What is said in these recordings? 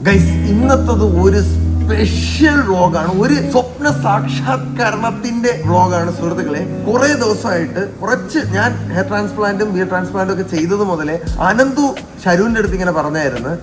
Guys ഇന്നത്തത് ഒരു special വ്ളോഗാണ്, ഒരു സ്വപ്ന സാക്ഷാത്കരണത്തിന്റെ വ്ളോഗാണ് സുഹൃത്തുക്കളെ. കുറെ ദിവസമായിട്ട് ഞാൻ ഹെയർ ട്രാൻസ്പ്ലാന്റും ബിയർ ട്രാൻസ്പ്ലാന്റും ഒക്കെ ചെയ്തത് മുതലേ അനന്തു ശരുവിന്റെ അടുത്ത് ഇങ്ങനെ പറഞ്ഞായിരുന്നു,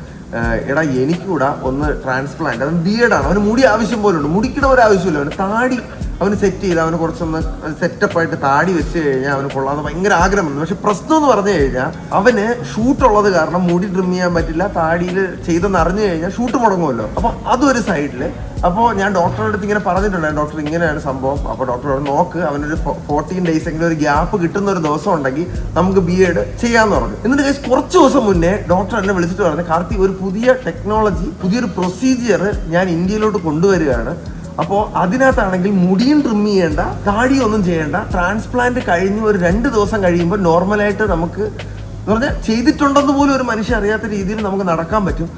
എടാ എനിക്കൂടാ ഒന്ന് ട്രാൻസ്പ്ലാന്റ്. അവൻ ബിയർഡാണ്, അവന് മുടി ആവശ്യം പോലെ ഉണ്ട്, മുടിക്കിട ഒരു ആവശ്യമില്ല, അവന് താടി അവന് സെറ്റ് ചെയ്ത് അവന് കുറച്ചൊന്ന് സെറ്റപ്പായിട്ട് താടി വെച്ച് കഴിഞ്ഞാൽ അവന് കൊള്ളാതെ ഭയങ്കര ആഗ്രഹമുണ്ട്. പക്ഷെ പ്രശ്നം എന്ന് പറഞ്ഞു കഴിഞ്ഞാൽ അവന് ഷൂട്ടുള്ളത് കാരണം മുടി ട്രിം ചെയ്യാൻ പറ്റില്ല, താടിയിൽ ചെയ്തെന്ന് അറിഞ്ഞു കഴിഞ്ഞാൽ ഷൂട്ട് മുടങ്ങുമല്ലോ. അപ്പോൾ അതൊരു സൈഡില്. അപ്പോൾ ഞാൻ ഡോക്ടറുടെ അടുത്ത് ഇങ്ങനെ പറഞ്ഞിട്ടുണ്ടായിരുന്നു, ഡോക്ടർ ഇങ്ങനെയാണ് സംഭവം. അപ്പോൾ ഡോക്ടർ നോക്ക്, അവനൊരു 14 days എങ്കിലും ഒരു ഗ്യാപ്പ് കിട്ടുന്ന ഒരു ദിവസം ഉണ്ടെങ്കിൽ നമുക്ക് ബിഎഡ് ചെയ്യാന്ന് പറഞ്ഞു. എന്നിട്ട് കുറച്ച് ദിവസം മുന്നേ ഡോക്ടർ എന്നെ വിളിച്ചിട്ട് പറഞ്ഞു, കാർത്തി ഒരു പുതിയ ടെക്നോളജി, പുതിയൊരു പ്രൊസീജിയർ ഞാൻ ഇന്ത്യയിലോട്ട് കൊണ്ടുവരികയാണ്. അപ്പോൾ അതിനകത്താണെങ്കിൽ മുടിയും ട്രിം ചെയ്യേണ്ട, താടിയൊന്നും ചെയ്യേണ്ട, ട്രാൻസ്പ്ലാന്റ് കഴിഞ്ഞ് ഒരു 2 ദിവസം കഴിയുമ്പോൾ നോർമലായിട്ട് നമുക്ക് എന്ന് പറഞ്ഞാൽ ചെയ്തിട്ടുണ്ടെന്ന് പോലും ഒരു മനുഷ്യൻ അറിയാത്ത രീതിയിൽ നമുക്ക് നടക്കാൻ പറ്റും.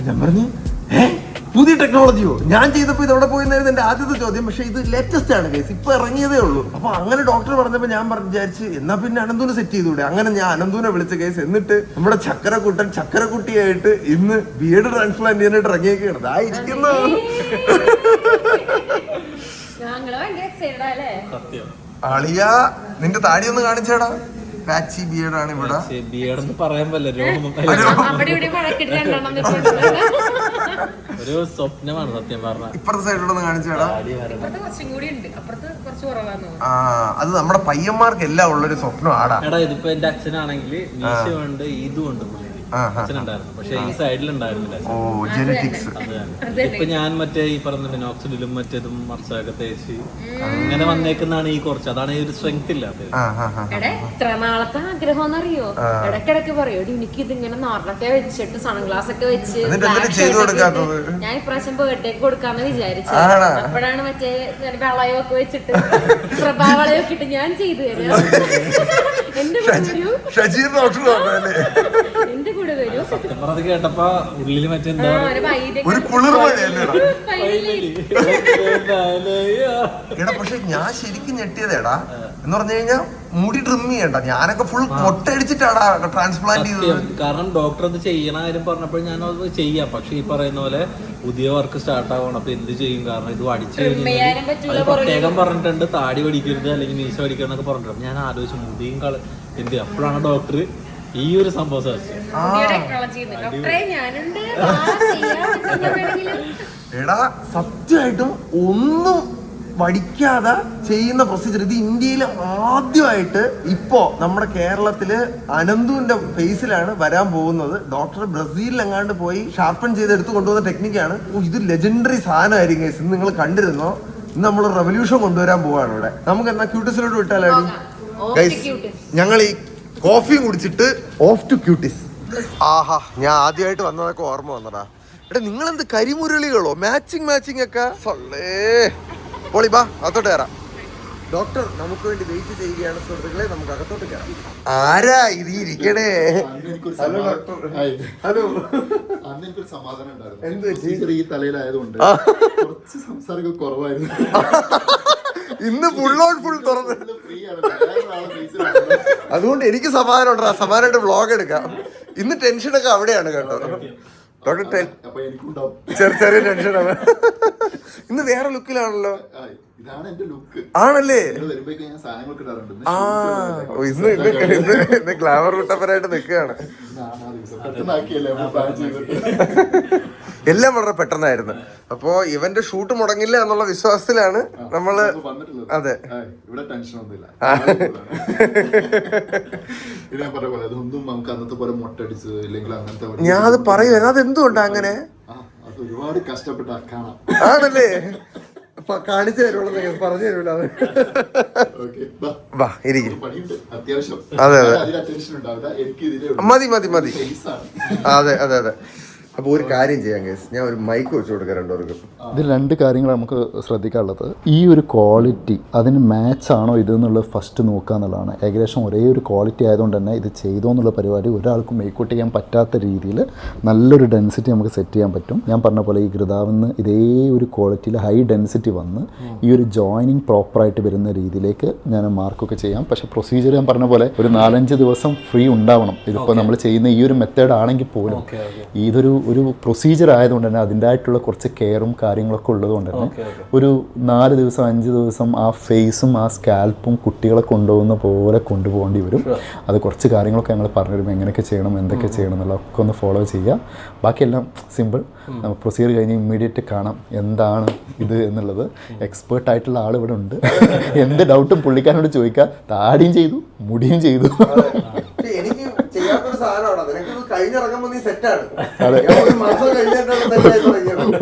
ഞാൻ പറഞ്ഞു, പുതിയ ടെക്നോളജിയോ? ഞാൻ ചെയ്തപ്പോൾ ഇതവിടെ പോയെന്നായിരുന്നു എൻ്റെ ആദ്യത്തെ ചോദ്യം. പക്ഷേ ഇത് ലേറ്റസ്റ്റ് ആണ് കേസ്, ഇപ്പൊ ഇറങ്ങിയതേ ഉള്ളൂ. അപ്പോൾ അങ്ങനെ ഡോക്ടർ പറഞ്ഞപ്പോൾ ഞാൻ വിചാരിച്ച് എന്നാ പിന്നെ അനന്തുവിനെ സെറ്റ് ചെയ്തുകൂടെ. അങ്ങനെ ഞാൻ അനന്തുവിനെ വിളിച്ച കേസ്. എന്നിട്ട് നമ്മുടെ ചക്കരക്കുട്ടിയായിട്ട് ഇന്ന് ബിയർഡ് ട്രാൻസ്പ്ലാന്റ് ചെയ്യാനായിട്ട് ഇറങ്ങിയേക്കാണ്. ആയിരിക്കുന്നു. അളിയ നിന്റെ താടി ഒന്ന് കാണിച്ചേടാ. പാച്ചി ബിയർഡാണ് ഇവിടെ. ഒരു സ്വപ്നമാണ് സത്യം പറഞ്ഞ. ഇപ്പുറത്തെ സൈഡിലൊന്ന് കാണിച്ചേടാ. അത് നമ്മുടെ പയ്യന്മാർക്ക് എല്ലാം ഉള്ളൊരു സ്വപ്നം ആടാ. എടാ ഇതിപ്പോ എന്റെ അച്ഛനാണെങ്കിൽ മീശയുണ്ട്, ഇതുണ്ട്, അച്ഛനുണ്ടായിരുന്നു. പക്ഷെ ഈ സൈഡിലുണ്ടായിരുന്നില്ല. ഇപ്പൊ ഞാൻ മറ്റേ ഈ പറഞ്ഞ മിനോക്സിഡിലും മറ്റേതും മർച്ചൊക്കെ തേച്ച് അങ്ങനെ വന്നേക്കുന്നതാണ് ഈ കുറച്ച്. അതാണ് ഈ ഒരു സ്ട്രെങ്ത് ഇല്ലാത്തത്. എത്ര നാളത്തെ ആഗ്രഹം അറിയോ? ഇടക്കിടക്ക് പറയോ എനിക്ക് ഇതിങ്ങനെ നോർമലൊക്കെ വെച്ചിട്ട് സൺഗ്ലാസ് ഒക്കെ വെച്ച് ഞാൻ ഇപ്രാവശ്യം ബർത്ത്ഡേക്ക് കൊടുക്കാന്ന് വിചാരിച്ചു. അപ്പോഴാണ് മറ്റേ വളയൊക്കെ വെച്ചിട്ട് പ്രഭാവളയൊക്കെ ഇട്ട് ഞാൻ ചെയ്തു തരാം. എന്റെ കൂടെ വരൂ. സത്യം പറഞ്ഞത് കേട്ടപ്പോ ഉള്ളില് മറ്റെന്താ പക്ഷെ ഞാൻ ശരിക്കും ഞെട്ടിയതേടാ. എന്ന് പറഞ്ഞു കഴിഞ്ഞാൽ മുടി ട്രിം ചെയ്യണ്ട, ഞാനൊക്കെ ഫുൾ മൊട്ടയടിച്ചിട്ടാടാ ട്രാൻസ്പ്ലാന്റ് ചെയ്തത്. കാരണം ഡോക്ടർ അത് ചെയ്യണ കാര്യം പറഞ്ഞപ്പോൾ ഞാൻ അത് ചെയ്യാം. പക്ഷെ ഈ പറയുന്ന പോലെ പുതിയ വർക്ക് സ്റ്റാർട്ട് ആവണം. അപ്പൊ എന്ത് ചെയ്യും? കാരണം ഇത് അടിച്ചു കഴിഞ്ഞാൽ പ്രത്യേകം പറഞ്ഞിട്ടുണ്ട്, താടി പഠിക്കരുത് അല്ലെങ്കിൽ മീശ പഠിക്കണം എന്നൊക്കെ പറഞ്ഞിട്ടുണ്ട്. ഞാൻ ആലോചിച്ചു മുടിയും എന്ത്. അപ്പോഴാണ് ഡോക്ടർ ഈ ഒരു സംഭവം എടാ സത്യമായിട്ടും ഒന്നും വടിക്കാതെ ചെയ്യുന്ന പ്രൊസീജിയർ. ഇത് ഇന്ത്യയിൽ ആദ്യമായിട്ട് ഇപ്പോ നമ്മുടെ കേരളത്തില് അനന്തുവിന്റെ ഫേസിലാണ് വരാൻ പോകുന്നത്. ഡോക്ടർ ബ്രസീലിൽ എങ്ങാണ്ട് പോയി ഷാർപ്പൺ ചെയ്ത് എടുത്ത് കൊണ്ടുവന്ന ടെക്നിക്കാണ്. ഇത് ലെജൻഡറി സാധനമായിരിക്കും. ഇന്ന് നിങ്ങൾ കണ്ടിരുന്നോ? ഇന്ന് നമ്മൾ റെവല്യൂഷൻ കൊണ്ടുവരാൻ പോവാണ് ഇവിടെ. നമുക്ക് എന്നാ ക്യൂട്ടിസിലോട്ട് വിട്ടാലായിരുന്നു. ഞങ്ങൾ ഈ കോഫിയും കുടിച്ചിട്ട് ഓഫ് ടു ക്യൂട്ടിസ്. ആഹാ, ഞാൻ ആദ്യമായിട്ട് വന്നതൊക്കെ ഓർമ്മ വന്നടാ. എടാ നിങ്ങളെന്ത് കരിമുരളികളോ? മാച്ചിങ് ഒക്കെ പൊളി. ബാ അകത്തോട്ട് കയറാം. ഡോക്ടർ നമുക്ക് വേണ്ടി വെയിറ്റ് ചെയ്യുകയാണ് സുഹൃത്തുക്കളെ. നമുക്ക് അകത്തോട്ട് കയറാം. ആരാ ഇത് ഇരിക്കണേ? Hello doctor. ഹലോ. അന്ന് എനിക്കൊരു സമാധാനം ഉണ്ടായിരുന്നു. ഈ തലയിലായതുകൊണ്ട് കുറച്ച് സംസാരമൊക്കെ കുറവായിരുന്നു. ഇന്ന് ഫുൾ ഓൺ ഫുൾ തുറന്ന്, അതുകൊണ്ട് എനിക്ക് സമാധാനം ഉണ്ടാ. സമാധാനമായിട്ട് വ്ളോഗ് എടുക്കാം. ഇന്ന് ടെൻഷനൊക്കെ അവിടെയാണ് കേട്ടോ ഡോക്ടർ. ചെറിയ ടെൻഷനാണ്. ഇന്ന് വേറെ ലുക്കിലാണല്ലോ. ആണല്ലേ? ഇന്ന് ഗ്ലാമർ വിട്ടപ്പനായിട്ട് നിൽക്കുകയാണ്. എല്ലാം വളരെ പെട്ടെന്നായിരുന്നു. അപ്പോ ഇവന്റെ ഷൂട്ട് മുടങ്ങില്ല എന്നുള്ള വിശ്വാസത്തിലാണ് നമ്മള്. അതെ, ഇവിടെ ടെൻഷൻ ഒന്നുമില്ല. ഞാൻ അത് പറയുന്നത് അതെന്തുകൊണ്ടാ അങ്ങനെ? ഒരുപാട് കഷ്ടപ്പെട്ട ആണല്ലേ? കാണിച്ചു തരുള്ളൂ, പറഞ്ഞു തരൂല. വാ ഇരിക്കും. അതെ മതി. അതെ. അപ്പോൾ ഒരു കാര്യം ചെയ്യാം കേസ്, ഞാൻ ഒരു മൈക്ക് വെച്ച് കൊടുക്കാം രണ്ടുപേർക്കും. ഇതിൽ 2 കാര്യങ്ങൾ നമുക്ക് ശ്രദ്ധിക്കാനുള്ളത്. ഈ ഒരു ക്വാളിറ്റി അതിന് മാച്ച് ആണോ ഇതെന്നുള്ളത് ഫസ്റ്റ് നോക്കുക എന്നുള്ളതാണ്. ഏകദേശം ഒരേ ഒരു ക്വാളിറ്റി ആയതുകൊണ്ട് തന്നെ ഇത് ചെയ്തോ എന്നുള്ള പരിപാടി ഒരാൾക്കും മേക്കൗട്ട് ചെയ്യാൻ പറ്റാത്ത രീതിയിൽ നല്ലൊരു ഡെൻസിറ്റി നമുക്ക് സെറ്റ് ചെയ്യാൻ പറ്റും. ഞാൻ പറഞ്ഞ പോലെ ഈ ഗൃതാവിന്ന് ഇതേ ഒരു ക്വാളിറ്റിയിൽ ഹൈ ഡെൻസിറ്റി വന്ന് ഈ ഒരു ജോയിനിങ് പ്രോപ്പറായിട്ട് വരുന്ന രീതിയിലേക്ക് ഞാൻ മാർക്കൊക്കെ ചെയ്യാം. പക്ഷേ പ്രൊസീജിയർ ഞാൻ പറഞ്ഞ പോലെ ഒരു 4-5 ദിവസം ഫ്രീ ഉണ്ടാവണം. ഇതിപ്പോൾ നമ്മൾ ചെയ്യുന്ന ഈ ഒരു മെത്തേഡ് ആണെങ്കിൽ പോലും ഇതൊരു ഒരു പ്രൊസീജിയർ ആയതുകൊണ്ട് തന്നെ അതിൻ്റെതായിട്ടുള്ള കുറച്ച് കെയറും കാര്യങ്ങളൊക്കെ ഉള്ളതുകൊണ്ട് തന്നെ ഒരു 4 ദിവസം 5 ദിവസം ആ ഫേസും ആ സ്കാൽപ്പും കുട്ടികളെ കൊണ്ടുപോകുന്ന പോലെ കൊണ്ടുപോകേണ്ടി വരും. അത് കുറച്ച് കാര്യങ്ങളൊക്കെ ഞങ്ങൾ പറഞ്ഞു തരും, എങ്ങനെയൊക്കെ ചെയ്യണം എന്തൊക്കെ ചെയ്യണം എന്നുള്ളതൊക്കെ ഒന്ന് ഫോളോ ചെയ്യുക. ബാക്കിയെല്ലാം സിമ്പിൾ. പ്രൊസീജിയർ കഴിഞ്ഞ് ഇമ്മീഡിയറ്റ് കാണാം എന്താണ് ഇത് എന്നുള്ളത്. എക്സ്പേർട്ടായിട്ടുള്ള ആൾ ഇവിടെ ഉണ്ട്. എന്ത് ഡൗട്ടും പുള്ളിക്കാരോട് ചോദിക്കുക. താടിയും ചെയ്തു, മുടിയും ചെയ്തു. എനിക്ക് ചെയ്യാത്തൊരു സാധനമാണ് നിനക്ക് കഴിഞ്ഞിറങ്ങുമ്പോൾ നീ സെറ്റാണ്.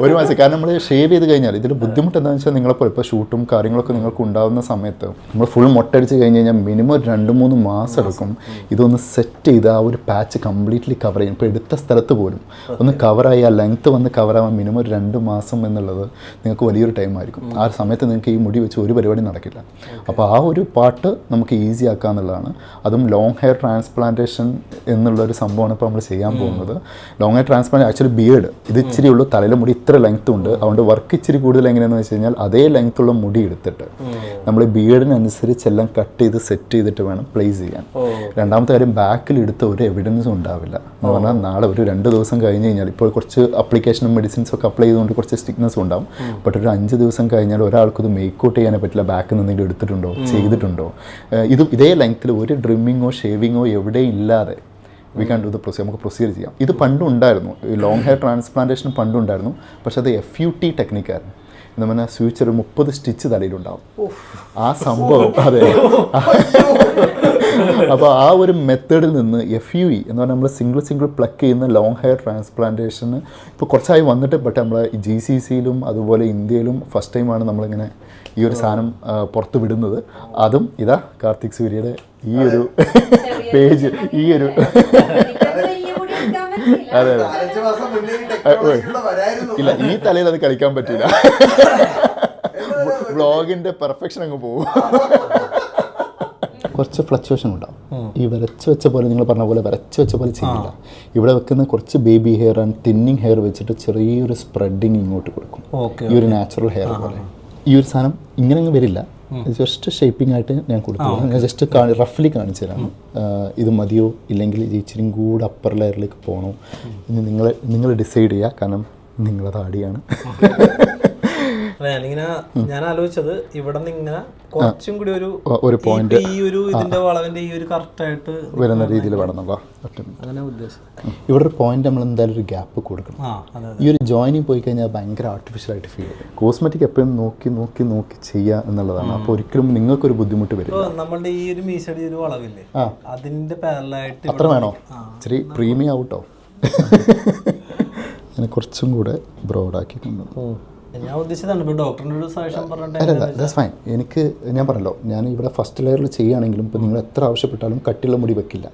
ഒരു മാസം. കാരണം നമ്മൾ ഷേവ് ചെയ്ത് കഴിഞ്ഞാൽ ഇതിൽ ബുദ്ധിമുട്ട് എന്താണെന്ന് വെച്ചാൽ നിങ്ങളിപ്പോൾ ഇപ്പോൾ ഷൂട്ടും കാര്യങ്ങളൊക്കെ നിങ്ങൾക്ക് ഉണ്ടാകുന്ന സമയത്ത് നമ്മൾ ഫുൾ മൊട്ടടിച്ച് കഴിഞ്ഞ് കഴിഞ്ഞാൽ മിനിമം 2-3 മാസം എടുക്കും ഇതൊന്ന് സെറ്റ് ചെയ്ത് ആ ഒരു പാച്ച് കംപ്ലീറ്റ്ലി കവർ ചെയ്യും. ഇപ്പോൾ എടുത്ത സ്ഥലത്ത് പോലും ഒന്ന് കവറായി ആ ലെങ്ത്ത് വന്ന് കവറാവാൻ മിനിമം 2 മാസം എന്നുള്ളത് നിങ്ങൾക്ക് വലിയൊരു ടൈം ആയിരിക്കും. ആ സമയത്ത് നിങ്ങൾക്ക് ഈ മുടി വെച്ച് ഒരു പരിപാടി നടക്കില്ല. അപ്പോൾ ആ ഒരു പാർട്ട് നമുക്ക് ഈസി ആക്കുക എന്നുള്ളതാണ്. അതും ലോങ് ഹെയർ ട്രാൻസ്പ്ലാന്റേഷൻ എന്നുള്ളൊരു സംഭവമാണ് ഇപ്പോൾ നമ്മൾ ചെയ്യാൻ പോകുന്നത്. Long hair transplant actually beard ഇത് ഇച്ചിരി ഉള്ളൂ, തലയിലെ മുടി ഇത്ര ലെങ്ത് ഉണ്ട്. അതുകൊണ്ട് വർക്ക് ഇച്ചിരി കൂടുതൽ എങ്ങനെയാണെന്ന് വെച്ച് കഴിഞ്ഞാൽ അതേ ലെങ്ത്തുള്ള മുടി എടുത്തിട്ട് നമ്മൾ ബിയേഡിനനുസരിച്ച് എല്ലാം കട്ട് ചെയ്ത് സെറ്റ് ചെയ്തിട്ട് വേണം പ്ലേസ് ചെയ്യാൻ. രണ്ടാമത്തെ കാര്യം, ബാക്കിൽ എടുത്ത ഒരു എവിഡൻസും ഉണ്ടാവില്ല എന്ന് പറഞ്ഞാൽ നാളെ ഒരു 2 ദിവസം കഴിഞ്ഞ് കഴിഞ്ഞാൽ ഇപ്പോൾ കുറച്ച് അപ്ലിക്കേഷനും മെഡിസിൻസും ഒക്കെ അപ്ലൈ ചെയ്തുകൊണ്ട് കുറച്ച് സ്റ്റിക്നെസ് ഉണ്ടാവും. ബട്ട് ഒരു 5 ദിവസം കഴിഞ്ഞാൽ ഒരാൾക്കത് മേക്കൗട്ട് ചെയ്യാനേ പറ്റില്ല. ബാക്കിൽ നിന്ന് എന്തെങ്കിലും എടുത്തിട്ടുണ്ടോ ചെയ്തിട്ടുണ്ടോ. ഇതേ ലെങ്ത്തിൽ ഒരു ഡ്രിമ്മിങ്ങോ ഷേവിങ്ങോ എവിടെയും ഇല്ലാതെ we can do the procedure. നമുക്ക് പ്രൊസീജിയർ ചെയ്യാം. ഇത് പണ്ടും ഉണ്ടായിരുന്നു, ഈ ലോങ് ഹെയർ ട്രാൻസ്പ്ലാന്റേഷൻ പണ്ടും ഉണ്ടായിരുന്നു. പക്ഷേ അത് FUT ടെക്നിക്കായിരുന്നു. എന്ന് പറഞ്ഞാൽ സ്വിച്ച് ഒരു 30 സ്റ്റിച്ച് തലയിലുണ്ടാവും. ആ സംഭവം അതെ. അപ്പോൾ ആ ഒരു മെത്തേഡിൽ നിന്ന് FUE എന്ന് പറഞ്ഞാൽ നമ്മൾ സിംഗിൾ പ്ലക്ക് ചെയ്യുന്ന ലോങ് ഹെയർ ട്രാൻസ്പ്ലാന്റേഷന് ഇപ്പോൾ കുറച്ചായി വന്നിട്ട്. ബട്ട് നമ്മൾ GCCയിലും അതുപോലെ ഇന്ത്യയിലും ഫസ്റ്റ് ടൈമാണ് നമ്മളിങ്ങനെ ഈ ഒരു സാധനം പുറത്ത് വിടുന്നത്. അതും ഇതാ കാർത്തിക് സൂര്യയുടെ ഈ ഒരു പേജ്, ഈ ഒരു അതെ ഇല്ല, ഈ തലയിൽ അത് കളിക്കാൻ പറ്റില്ല. വ്ളോഗിന്റെ പെർഫെക്ഷൻ അങ്ങ് പോകും. കുറച്ച് ഫ്ലക്ച്വേഷൻ ഉണ്ടാവും. ഈ വരച്ച് വെച്ച പോലെ നിങ്ങൾ പറഞ്ഞ പോലെ വരച്ച് വെച്ച പോലെ ചെയ്യില്ല. ഇവിടെ വെക്കുന്ന കുറച്ച് baby hair and thinning hair വെച്ചിട്ട് ചെറിയൊരു സ്പ്രെഡിങ് ഇങ്ങോട്ട് കൊടുക്കും. ഈ ഒരു നാച്ചുറൽ ഹെയർ പോലെ. ഈ ഒരു സാധനം ഇങ്ങനെ അങ്ങ് വരില്ല, ജസ്റ്റ് ഷേപ്പിംഗ് ആയിട്ട് ഞാൻ കൊടുത്തു. ഞാൻ ജസ്റ്റ് റഫ്ലി കാണിച്ചു തരാം. ഇത് മതിയോ ഇല്ലെങ്കിൽ ഇച്ചിരി കൂടെ അപ്പർ ലെയറിലേക്ക് പോകണോ ഇനി നിങ്ങൾ ഡിസൈഡ് ചെയ്യുക. കാരണം നിങ്ങളത് ആടിയാണ്. ഞാനിങ്ങനെ ഞാൻ ആലോചിച്ചത് ഇവിടെ നിന്ന് ഇങ്ങനെ കുറച്ചും കൂടി ഒരു പോയിന്റ് ഈ ഒരു ഇതിന്റെ വളവിന്റെ ഈ ഒരു കറക്റ്റ് ആയിട്ട് വരുന്ന രീതിയിൽ വേണമെന്നുള്ള അങ്ങനെ ഉദ്ദേശം. ഇവിടെ ഒരു പോയിന്റ് നമ്മൾ എന്തായാലും ഒരു ഗ്യാപ്പ് കൊടുക്കണം. ഈ ഒരു ജോയിനിങ് പോയി കഴിഞ്ഞാൽ ഭയങ്കര ആർട്ടിഫിഷ്യൽ ആയിട്ട് ഫീൽ ചെയ്യും. കോസ്മെറ്റിക് എപ്പോഴും നോക്കി ചെയ്യുക എന്നുള്ളതാണ്. അപ്പോൾ ഒരിക്കലും നിങ്ങൾക്കൊരു ബുദ്ധിമുട്ട് വരും. നമ്മളുടെ ഈ ഒരു മീശയുടെ ഒരു വളവില്ലേ, അതിന്റെ പാരലായിട്ട് അത്ര വേണോ? ഇച്ചിരി പ്രീമിയം ആവട്ടോ. അങ്ങനെ കുറച്ചും കൂടെ ബ്രോഡാക്കി കൊണ്ടുവന്നു. ഞാൻ ഉദ്ദേശിച്ചതാണ് ഡോക്ടറിന്റെ ഒരു സജഷൻ പറഞ്ഞിട്ട്. ഫൈൻ. എനിക്ക് ഞാൻ പറഞ്ഞല്ലോ, ഞാൻ ഇവിടെ ഫസ്റ്റ് ലെയറിൽ ചെയ്യുകയാണെങ്കിലും ഇപ്പം നിങ്ങൾ എത്ര ആവശ്യപ്പെട്ടാലും കട്ടിയുള്ള മുടി വെക്കില്ല.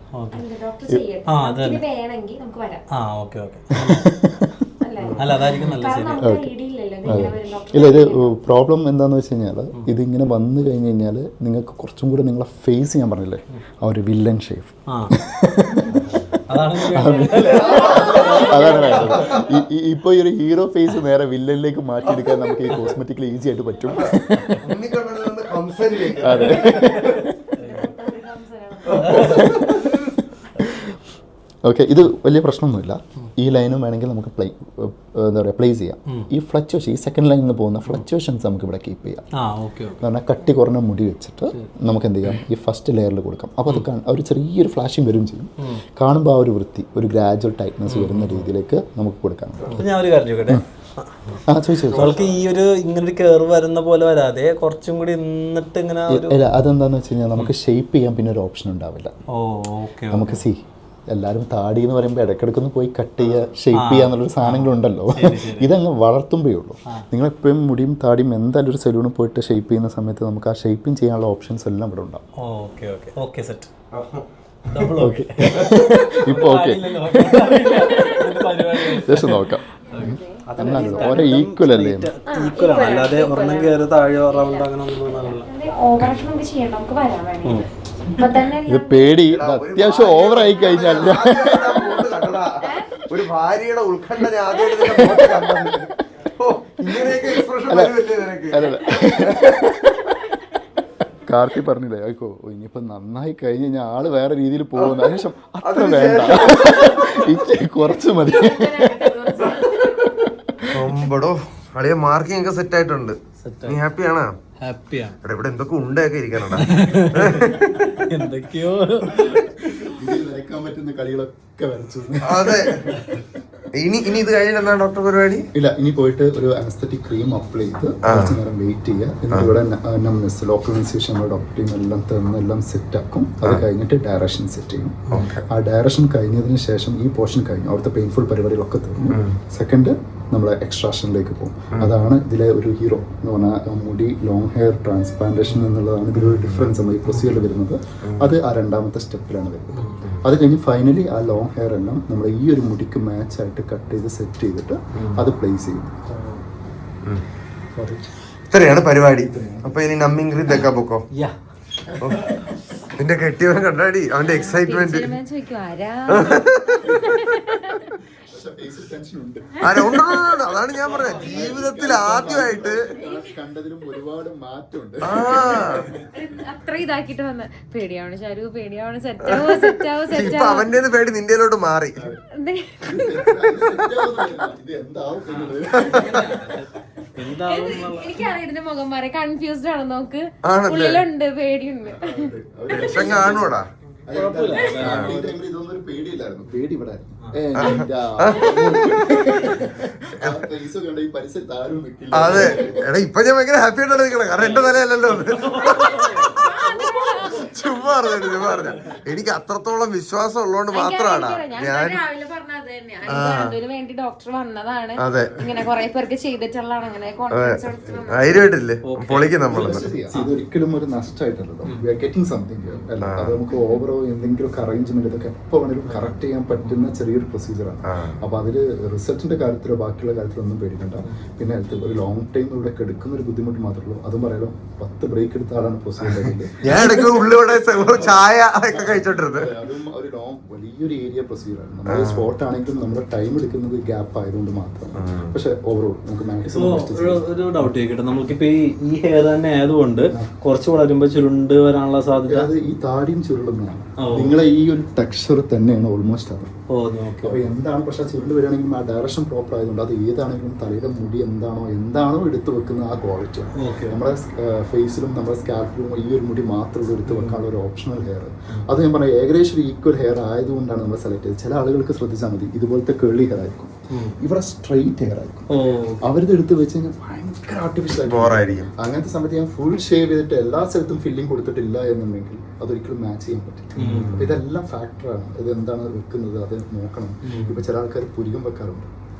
ഇല്ല, ഇത് പ്രോബ്ലം എന്താണെന്ന് വെച്ച് കഴിഞ്ഞാൽ ഇതിങ്ങനെ വന്നു കഴിഞ്ഞ് കഴിഞ്ഞാൽ നിങ്ങൾക്ക് കുറച്ചും കൂടെ നിങ്ങളെ ഫേസ്, ഞാൻ പറഞ്ഞില്ലേ ആ ഒരു വില്ലൻ ഷേപ്പ്, അതാണ് വേണ്ടത്. ഇപ്പോൾ ഈ ഒരു ഹീറോ ഫേസ് നേരെ വില്ലനിലേക്ക് മാറ്റിയെടുക്കാൻ നമുക്ക് ഈ കോസ്മെറ്റിക്കലി ഈസി ആയിട്ട് പറ്റും. അതെ. ഓക്കെ, ഇത് വലിയ പ്രശ്നമൊന്നുമില്ല. ഈ ലൈനും വേണമെങ്കിൽ നമുക്ക് എന്താ പറയുക പ്ലേസ് ചെയ്യാം. ഈ ഫ്ലക്ച്വേഷൻ, ഈ സെക്കൻഡ് ലൈനിൽ നിന്ന് പോകുന്ന ഫ്ലക്ച്വേഷൻസ് നമുക്ക് ഇവിടെ കീപ്പ് ചെയ്യാം. കാരണം കട്ടി കുറഞ്ഞ മുടി വെച്ചിട്ട് നമുക്ക് എന്ത് ചെയ്യാം, ഈ ഫസ്റ്റ് ലെയറിൽ കൊടുക്കാം. അപ്പോൾ അത് ഒരു ചെറിയൊരു ഫ്ലാഷിങ് വരും ചെയ്യും. കാണുമ്പോൾ ആ ഒരു വൃത്തി, ഒരു ഗ്രാജുവൽ ടൈറ്റ്നസ് വരുന്ന രീതിയിലേക്ക് നമുക്ക് കൊടുക്കാം. ഞാൻ ഒരു കാര്യം ചോദിക്കട്ടെ, ചോദിച്ചു ഈ ഒരു ഇങ്ങനെ കയറി വരുന്ന പോലെ വരാതെ കുറച്ചും കൂടി എന്നിട്ട് ഇങ്ങനെ അതെന്താന്ന് വെച്ച് കഴിഞ്ഞാൽ നമുക്ക് ഷേപ്പ് ചെയ്യാൻ പിന്നെ ഒരു ഓപ്ഷൻ ഉണ്ടാവില്ല. നമുക്ക് എല്ലാവരും താടി എന്ന് പറയുമ്പോൾ ഇടയ്ക്കിടയ്ക്കൊന്ന് പോയി കട്ട് ചെയ്യുക, ഷേപ്പ് ചെയ്യുക എന്നുള്ളൊരു സാധനങ്ങളുണ്ടല്ലോ. ഇതങ്ങ് വളർത്തുമ്പോഴേ ഉള്ളൂ. നിങ്ങളെപ്പോഴും മുടിയും താടിയും എന്തായാലും ഒരു സലൂണിൽ പോയിട്ട് ഷേപ്പ് ചെയ്യുന്ന സമയത്ത് നമുക്ക് ആ ഷേപ്പിംഗ് ചെയ്യാനുള്ള ഓപ്ഷൻസ് എല്ലാം ഇവിടെ ഉണ്ടാവും. ഇപ്പോൾ ഓക്കെ, ജസ്റ്റ് നോക്കാം. ഓരോ ഈക്വൽ അല്ലേ? അല്ലാതെ ഒരെണ്ണം കയറി താഴെ റൗണ്ട് അങ്ങനെ ഇത് പേടി അത്യാവശ്യം ഓവറായി കഴിഞ്ഞാൽ ഒരു ഭാര്യയുടെ ഉത്കണ്ഠ കാർത്തി പറഞ്ഞില്ലേ, ആയിക്കോ ഇനിയിപ്പോൾ നന്നായി കഴിഞ്ഞ് കഴിഞ്ഞാൽ ആള് വേറെ രീതിയിൽ പോകുന്ന ശേഷം അത്ര വേണ്ട, കുറച്ച് മതി. ഒമ്പടോ അളിയ മാർക്കിംഗ് ഒക്കെ സെറ്റ് ആയിട്ടുണ്ട്. നീ ഹാപ്പിയാണോ? ഹാപ്പിയാണ്. എടാ ഇവിടെ എന്തൊക്കെ ഉണ്ടൊക്കെ ഇരിക്കാനുണ്ടാ. എന്തൊക്കെയോ വരയ്ക്കാൻ പറ്റുന്ന കളികളൊക്കെ വരച്ചു. അതെ. ഇനി ഇത് കഴിഞ്ഞിട്ട് എന്താണ് ഡോക്ടർ പരിപാടി? ഇല്ല, ഇനി പോയിട്ട് ഒരു അനസ്തറ്റിക് ക്രീം അപ്ലൈ ചെയ്ത് കുറച്ച് നേരം വെയിറ്റ് ചെയ്യുക. എന്നിട്ട് ഇവിടെ നംനെസ് ലോക്കലൈസേഷൻ നമ്മുടെ ഡോക്ടറിയും എല്ലാം തന്ന് എല്ലാം സെറ്റ് ആക്കും. അത് കഴിഞ്ഞിട്ട് ഡയറക്ഷൻ സെറ്റ് ചെയ്യും. ആ ഡയറക്ഷൻ കഴിഞ്ഞതിന് ശേഷം ഈ പോർഷൻ കഴിഞ്ഞു, അവിടുത്തെ പെയിൻഫുൾ പരിപാടികളൊക്കെ തീർന്നു. സെക്കൻഡ് നമ്മൾ എക്സ്ട്രാക്ഷനിലേക്ക് പോകും. അതാണ് ഇതിലെ ഒരു ഹീറോ എന്ന് പറഞ്ഞാൽ മുടി ലോങ് ഹെയർ ട്രാൻസ്പ്ലാന്റേഷൻ എന്നുള്ളതാണ് ഇതിലൊരു ഡിഫറൻസ് നമ്മൾ ഈ പ്രൊസീജിയറിൽ വരുന്നത്. അത് ആ രണ്ടാമത്തെ സ്റ്റെപ്പിലാണ് വരുന്നത്. അത് കഴിഞ്ഞ് ഫൈനലി ആ ലോങ് ഹെയർ എല്ലാം നമ്മൾ ഈ ഒരു മുടിക്ക് മാച്ച് ആയിട്ട് കട്ട് ചെയ്ത് സെറ്റ് ചെയ്തിട്ട് അത് പ്ലേസ് ചെയ്യും. ഇത്രയാണ് പരിപാടി. അപ്പൊ ഇനി നമ്മിങ് ക്രീം തെക്കാൻ പൊക്കോ. നിന്റെ കെട്ടിയവൻ കണ്ടാടി അവന്റെ എക്സൈറ്റ്മെന്റ്. അതാണ് ഞാൻ പറഞ്ഞത്, ജീവിതത്തിൽ ആദ്യമായിട്ട് കണ്ടതിലും ഒരുപാട് മാറ്റമുണ്ട്. അത്ര ഇതാക്കിട്ട് വന്ന പേടിയാണ് ശരു, പേടിയാണ്. ഇപ്പൊ അവന്റെ പേടി നിന്റെയിലോട്ട് മാറി. എനിക്കറിയാം ഇതിന്റെ മുഖം മാറി, കൺഫ്യൂസ്ഡ് ആണ്. നോക്ക്, ഉള്ളിലുണ്ട്, പേടിയുണ്ട്. കാണൂടാ. ഇതൊന്നും പേടിയില്ലായിരുന്നു, പേടി ഇവിടെ അതെ. എടാ ഇപ്പൊ ഞാൻ ഭയങ്കര ഹാപ്പി ആയിട്ടാണ് നിൽക്കണേ, കാരണം എന്റെ തലയല്ലല്ലോ. ചുമ്മാ പറഞ്ഞ എനിക്ക് അത്രത്തോളം വിശ്വാസം ഉള്ളതുകൊണ്ട് മാത്രമാണ് ഞാൻ വേണ്ടി ഡോക്ടർ വന്നതാണ്. അതെ, ഇങ്ങനെ കുറെ പേർക്ക് ചെയ്തിട്ടുള്ളതാണ്. അങ്ങനെ ധൈര്യമായിട്ടില്ലേ പൊളിക്കും നമ്മൾ. ഇതൊരിക്കലും ഒരു നഷ്ടമായിട്ടല്ലോ. We are getting something. അത് നമുക്ക് ഓവറോ എന്തെങ്കിലും അറേഞ്ച്മെന്റ് ഇതൊക്കെ എപ്പോ വേണമെങ്കിലും കറക്റ്റ് ചെയ്യാൻ പറ്റുന്ന ചെറിയൊരു പ്രൊസീജിയറാണ്. അപ്പൊ അതില് റിസൾട്ടിന്റെ കാര്യത്തിലോ ബാക്കിയുള്ള കാര്യത്തിലോ ഒന്നും പേടിക്കണ്ട. പിന്നെ ഒരു ലോങ് ടൈം ഇവിടെ എടുക്കുന്ന ഒരു ബുദ്ധിമുട്ട് മാത്രമേ ഉള്ളൂ. അതും പറയാലോ, 10 ബ്രേക്ക് എടുത്ത ആളാണ് പ്രൊസീജിയർ. ഞാൻ ഇടയ്ക്ക് ഉള്ളിവിടെ ചായ ഒക്കെ കഴിച്ചോണ്ടിരുന്നത്. അതും ഒരു ലോങ് വലിയൊരു ഏരിയ പ്രൊസീജിയറാണ്. നമ്മുടെ സ്പോട്ട് ആണെങ്കിലും നമ്മുടെ ടൈം എടുക്കുന്നത് ഗ്യാപ്പ് ആയതുകൊണ്ട് മാത്രമാണ്. പക്ഷെ ഓവറോൾ നമുക്ക് മാക്സിമം ഒരു ഡൗട്ട് ചോദിക്കട്ടെ, നമുക്കിപ്പോ ഈ ഹെയർ തന്നെ ആയതുകൊണ്ട് കുറച്ച് വളരുമ്പോ ചുരുണ്ട് വരാനുള്ള സാധ്യത. അത് ഈ താടിയും ചുരുളുന്നതാണ്. നിങ്ങളെ ഈ ഒരു ടെക്സ്ചർ തന്നെയാണ് ഓൾമോസ്റ്റ് അത്. അപ്പൊ എന്താണ് പക്ഷെ ചുരുണ്ട് വരികയാണെങ്കിലും ആ ഡയറക്ഷൻ പ്രോപ്പർ ആയതുകൊണ്ട് അത് ഏതാണെങ്കിലും തലയുടെ മുടി എന്താണോ എടുത്തു വെക്കുന്ന ആ ക്വാളിറ്റി നമ്മുടെ ഫേസിലും നമ്മുടെ സ്കാൽപ്പിലും ഈ ഒരു മുടി മാത്രം എടുത്ത് വെക്കാനുള്ള ഒരു ഓപ്ഷണൽ ഹെയർ. അത് ഞാൻ പറഞ്ഞ ഏകദേശം ഈക്വൽ ഹെയർ ആയതുകൊണ്ടാണ് നമ്മൾ സെലക്ട് ചെയ്തത്. ചില ആളുകൾക്ക് ശ്രദ്ധിച്ചാൽ മതി, ഇതുപോലത്തെ കേളി ഹെയർ ആയിരിക്കും, ഇവിടെ സ്ട്രെയിറ്റ് ഹെയർ ആയിരിക്കും. അവരിത് എടുത്ത് വെച്ച് കഴിഞ്ഞാൽ ഭയങ്കര ആർട്ടിഫിഷ്യൽ ആയിരിക്കും. അങ്ങനത്തെ സമയത്ത് ഞാൻ ഫുൾ ഷേവ് ചെയ്തിട്ട് എല്ലാ സ്ഥലത്തും ഫില്ലിംഗ് കൊടുത്തിട്ടില്ല എന്നുണ്ടെങ്കിൽ അതൊരിക്കലും മാച്ച് ചെയ്യാൻ പറ്റില്ല. അപ്പൊ ഇതെല്ലാം ഫാക്ടറാണ്. ഇത് എന്താണ് വെക്കുന്നത് അത് നോക്കണം. ഇപ്പൊ ചില ആൾക്കാർ പുരികം വെക്കാറുണ്ട്.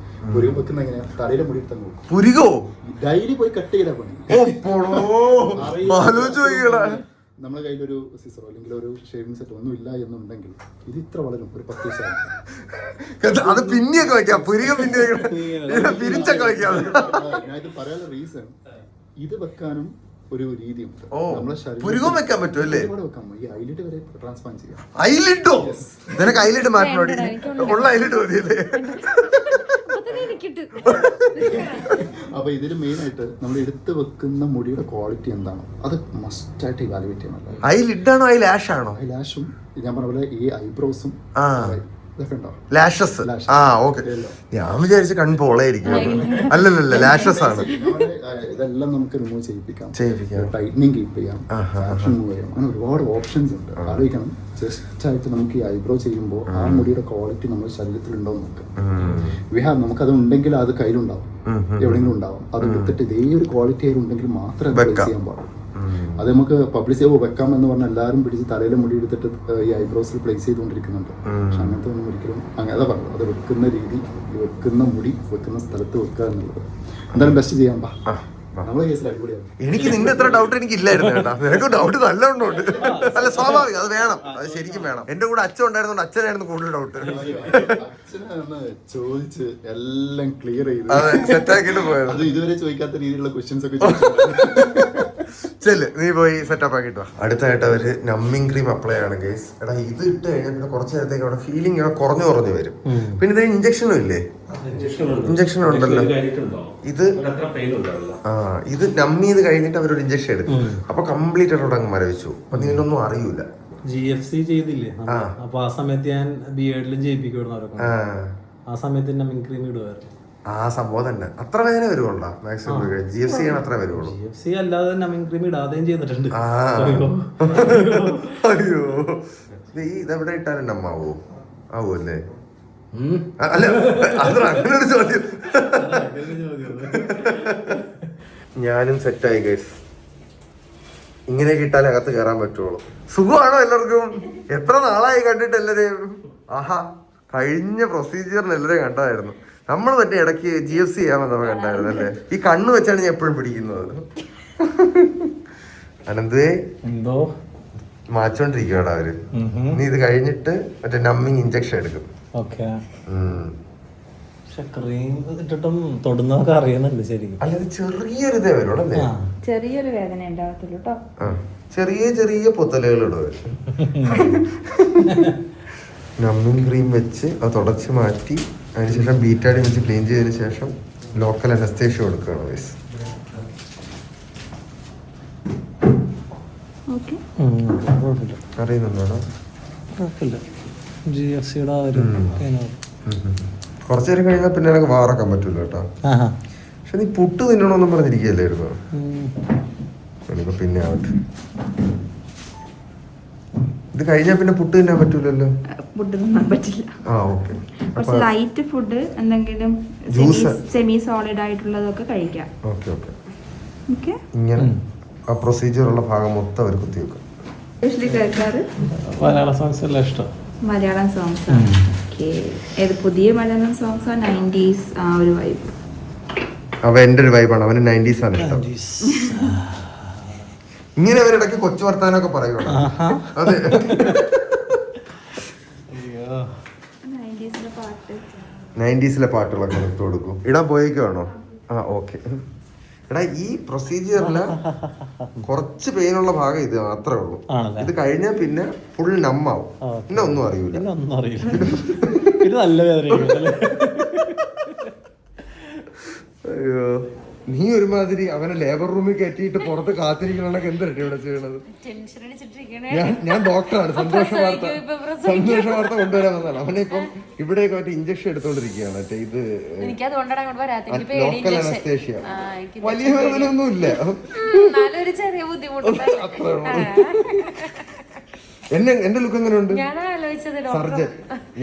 പുരികം വെക്കുന്ന എങ്ങനെയാ? തലയിലെ മുടി തന്നെ പുരികോ ഡെയിലി പോയി കട്ട് ചെയ്താൽ പണി. നമ്മുടെ കയ്യിലൊരു സിസറോ അല്ലെങ്കിൽ ഒരു ഷേവിംഗ് സെറ്റ് ഒന്നും ഇല്ല എന്നുണ്ടെങ്കിൽ ഇത് ഇത്ര വളരും, ഒരു 10 ദിവസം. അത് പിന്നെയൊക്കെ വെക്കാം, പുരികം പിന്നെ പിരിച്ചൊക്കെ വെക്കാം. ഞാൻ ഇത് പറയാനുള്ള റീസൺ, ഇത് വെക്കാനും ഒരു രീതിയുണ്ട്. പുരികം വെക്കാൻ പറ്റും അല്ലേ? ഈ ഐലിഡ് വരെ ട്രാൻസ്പ്ലാന്റ് ചെയ്യാം. ഐലിഡോ? നിനക്ക് ഐലിഡ് മാറ്റണോടി? ഉള്ള ഐലിഡ് മതിയല്ലേ? അപ്പൊ ഇതിൽ മെയിൻ ആയിട്ട് നമ്മൾ എടുത്ത് വെക്കുന്ന മുടിയുടെ ക്വാളിറ്റി എന്താണോ അത് മസ്റ്റ് ആയിട്ട് ഇവാലുവേറ്റ് ചെയ്യണം. ഐലിഡ് ആണോ ഐലാഷ് ആണോ? ഐലാഷും ഞാൻ പറഞ്ഞ പോലെ ഈ ഐബ്രോസും ലാഷസ്. ആ ഓക്കെ, ഞാൻ വിചാരിച്ച കൺപോളായിരിക്കും. അല്ലല്ല, ലാഷസ് ആണ്. ഇതെല്ലാം നമുക്ക് റിമൂവ് ചെയ്യിപ്പിക്കാം, ടൈറ്റനിങ് കീപ്പ് ചെയ്യാം, ഫാഷൻ മൂവ് ചെയ്യാം. അങ്ങനെ ഒരുപാട് ഓപ്ഷൻസ് ഉണ്ട്. ആലോചിക്കണം, ജസ്റ്റ് ആയിട്ട് നമുക്ക് ഈ ഐബ്രോ ചെയ്യുമ്പോൾ ആ മുടിയുടെ ക്വാളിറ്റി നമ്മുടെ ശരീരത്തിൽ ഉണ്ടോ എന്ന് നോക്കാം. നമുക്കത് ഉണ്ടെങ്കിൽ അത് കയ്യിലുണ്ടാവും, എവിടെയെങ്കിലും ഉണ്ടാവും. അത് എടുത്തിട്ട് ഇതേ ഒരു ക്വാളിറ്റി ആയിട്ടുണ്ടെങ്കിൽ മാത്രമേ അത് ചെയ്യാൻ പാടുള്ളൂ. അത് നമുക്ക് പബ്ലിഷ് ചെയ്യുമ്പോൾ വെക്കാം എന്ന് പറഞ്ഞാൽ എല്ലാവരും പിടിച്ച് തലയിലെ മുടി എടുത്തിട്ട് ഈ ഐബ്രോസിൽ പ്ലേസ് ചെയ്തുകൊണ്ടിരിക്കുന്നുണ്ട്. പക്ഷെ അങ്ങനത്തെ ഒന്നും ഒരിക്കലും അങ്ങനെ പറഞ്ഞു. അത് വെക്കുന്ന രീതി, വെക്കുന്ന മുടി വെക്കുന്ന സ്ഥലത്ത് വെക്കുക എന്നുള്ളത് എന്തായാലും ബെസ്റ്റ് ചെയ്യാൻ പാ. നമ്മുടെ കേസിൽ അടിപൊളിയാണ്. എനിക്ക് നിന്റെ എത്ര ഡൗട്ട് എനിക്ക് ഇല്ലായിരുന്നു കേട്ടോ. നിനക്ക് ഡൗട്ട് നല്ലോണം ഉണ്ട്. അല്ല സ്വാഭാവികം, അത് വേണം, അത് ശരിക്കും വേണം. എന്റെ കൂടെ അച്ഛൻ ഉണ്ടായിരുന്നോണ്ട് അച്ഛനായിരുന്നു കൂടുതൽ ഡൗട്ട്. അച്ഛനെ ചോദിച്ച് എല്ലാം ക്ലിയർ ചെയ്ത് സെറ്റാക്കിട്ട് പോയത്. അത് ഇതുവരെ ചോദിക്കാത്ത രീതിയിലുള്ള ക്വസ്റ്റ്യൻസ് ഒക്കെ ചെല്ല്, നീ പോയി സെറ്റപ്പ് ആക്കിട്ടോ. അടുത്തായിട്ട് അവര് നമ്മിങ് ക്രീം അപ്ലൈ ആണ് ഗൈസ്. എടാ ഇത് ഇട്ട് കഴിഞ്ഞാൽ പിന്നെ കുറച്ച് നേരത്തേക്ക് അവിടെ ഫീലിംഗ് കുറഞ്ഞു വരും. പിന്നെ ഇത് ഇഞ്ചക്ഷനും ഇല്ലേ? ഇഞ്ചക്ഷൻ ഉണ്ടല്ലോ. ഇത് ഇത് നമ്മി ചെയ്ത് കഴിഞ്ഞിട്ട് അവരൊരു ഇഞ്ചക്ഷൻ എടുക്കും. അപ്പൊ കംപ്ലീറ്റ് ആയിട്ട് അങ്ങ് മരവിച്ചു. അപ്പൊ നിങ്ങളൊന്നും അറിയൂല. GFC ചെയ്തില്ലേ? അപ്പൊ ആ സമയത്ത് ഞാൻ ബിഎഡിലും ചെയ്യിപ്പിക്കുമായിരുന്നു. ആ സമയത്ത് നമ്മിങ് ക്രീം ഇടുമായിരുന്നു. ആ സംഭവം തന്നെ അത്ര വേദന വരുവുള്ളൂ മാക്സിമം GFC ആണ് അത്ര വരുവുള്ളൂ. GFC അല്ലാതെ നമിങ് ക്രീം ഇടാതെയും ചെയ്തിട്ടുണ്ട്. അയ്യോ ഇതെവിടെ ഇട്ടാലും അമ്മാവോ ആവോ അല്ലേ? അല്ല അത് അങ്ങനെ ഒരു ചോദ്യം. ഞാനും സെറ്റായി ഗൈസ്. ഇങ്ങനെയൊക്കെ ഇട്ടാലേ അകത്ത് കയറാൻ പറ്റുള്ളൂ. സുഖമാണോ എല്ലാവർക്കും? എത്ര നാളായി കണ്ടിട്ട് എല്ലാവരെയും? ആഹാ കഴിഞ്ഞ പ്രൊസീജിയറിന് എല്ലാവരെയും കണ്ടായിരുന്നു. നമ്മൾ മറ്റേ ഇടയ്ക്ക് GFC ചെയ്യാമെന്ന് നമ്മൾ കണ്ടായിരുന്നു അല്ലേ? ഈ കണ്ണ് വെച്ചാണ് ഞാൻ എപ്പോഴും പിടിക്കുന്നത്. അനന്തേ എന്തോ മാച്ചോണ്ടിരിക്കുവാടാ അവര്. നീ ഇത് കഴിഞ്ഞിട്ട് മറ്റേ നമ്മിങ് ഇഞ്ചക്ഷൻ എടുക്കും. ക്രീം ഇട്ടിട്ടും തൊടുന്നതൊക്കെ അറിയുന്നുണ്ട് ശരിക്കും. അല്ലാതെ ചെറിയൊരു ഇതേ വരുള്ളൂ അല്ലേ? ചെറിയൊരു വേദന ഉണ്ടാവത്തുള്ളൂ കേട്ടോ. ചെറിയ ചെറിയ പൊത്തലുകൾ ഇടും. നമ്മിങ് ക്രീം വെച്ച് അത് തുടച്ച് മാറ്റി അതിനുശേഷം ബീറ്റാഡി വെച്ച് ക്ലീൻ ചെയ്തതിന് ശേഷം ലോക്കൽ അനസ്തേഷ്യ കൊടുക്കുകയാണ് ഗൈസ്. അറിയുന്നുണ്ടോ? കുറച്ചു നേരം കഴിഞ്ഞാൽ പിന്നെ എനിക്ക് വാറക്കാൻ പറ്റൂല കേട്ടോ. പക്ഷെ നീ പുട്ട് തിന്നണമെന്നും പറഞ്ഞിരിക്കുകയല്ലായിരുന്നു. ഇനിയിപ്പോ പിന്നെ ആവട്ടെ. ഇത് കഴിഞ്ഞാൽ പിന്നെ പുട്ട് തിന്നാൻ പറ്റൂലല്ലോ. ഫുഡ് തിന്നാൻ പറ്റില്ല. കുറച്ച് ലൈറ്റ് ഫുഡ് എന്തെങ്കിലും സെമി സോളിഡ് ആയിട്ടുള്ളതൊക്കെ കഴിക്കാം. ഇങ്ങനെ ആ പ്രൊസീജിയർ ഉള്ള ഭാഗം മൊത്തം അവർ കുത്തിവെക്കും. കേൾക്കാറ് മലയാള സോങ്സ് എല്ലാം ഇഷ്ടം. മലയാളം സോങ്സ് ഏത് പുതിയ മലയാളം സോങ്സ് 90s ആ ഒരു വൈബ്. അവ എന്റെ ഒരു വൈബാണ്. അവന് 90s ആണ് ഇഷ്ടം. ഇങ്ങനെ അവരിടയ്ക്ക് കൊച്ചു വർത്താനൊക്കെ പറയുള്ളൂ. അതെ 90s പാട്ടുകളൊക്കെ എടുത്തു കൊടുക്കും. ഇടാൻ പോയേക്കാണോ? ഓക്കെ. എടാ ഈ പ്രൊസീജിയറില് കുറച്ച് പെയിനുള്ള ഭാഗം ഇത് മാത്രമേ ഉള്ളൂ. ഇത് കഴിഞ്ഞാൽ പിന്നെ ഫുൾ നമ്മാവും. പിന്നെ ഒന്നും അറിയൂല. അയ്യോ നീ ഒരുമാതിരി അവനെ ലേബർ റൂമിൽ കയറ്റിയിട്ട് പുറത്ത് കാത്തിരിക്കണൊക്കെ എന്തരട്ടെ ഇവിടെ ചെയ്യണത്? ഞാൻ ഡോക്ടറാണ്. സന്തോഷ വാർത്ത കൊണ്ടുവരാൻ വന്നതാണ്. അവനെ ഇപ്പം ഇവിടെയൊക്കെ മറ്റേ ഇഞ്ചക്ഷൻ എടുത്തോണ്ടിരിക്കുകയാണ്. മറ്റേ ഇത് ലോക്കൽ അനസ്തേഷ്യ. വലിയ വേദനയൊന്നും ഇല്ല. എന്റെ ലുക്ക് എങ്ങനെയുണ്ട്? സർജൻ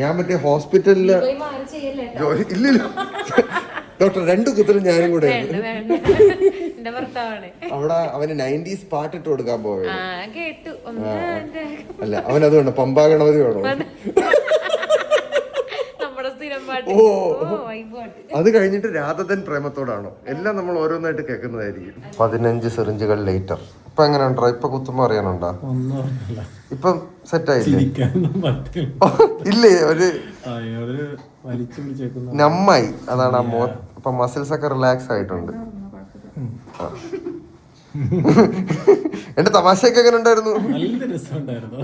ഞാൻ മറ്റേ ഹോസ്പിറ്റലില് ഇല്ലില്ല ഡോക്ടർ 2 കുത്തലും ഞാനും കൂടെ അവിടെ അവന് 90s പാട്ടിട്ട് കൊടുക്കാൻ പോയത്. അല്ല അവനതുകൊണ്ട് പമ്പാ ഗണപതി വേണോ? ഓ അത് കഴിഞ്ഞിട്ട് രാധതൻ പ്രേമത്തോടാണോ? എല്ലാം നമ്മൾ ഓരോന്നായിട്ട് കേൾക്കുന്നതായിരിക്കും. 15 സിറിഞ്ചുകൾ ലേറ്റർ. ഇപ്പൊ എങ്ങനെ ഉണ്ടോ? ഇപ്പൊ കുത്തുമ്പോ അറിയാനുണ്ടോ? ഇപ്പം സെറ്റായില്ലേ? ഇല്ലേ ഒരു നമ്മായി. അതാണ് ആ ഇപ്പൊ മസിൽസ് ഒക്കെ റിലാക്സ് ആയിട്ടുണ്ട്. എന്റെ തമാശയൊക്കെ എങ്ങനെ ഉണ്ടായിരുന്നു? നല്ല രസമുണ്ടായിരുന്നു.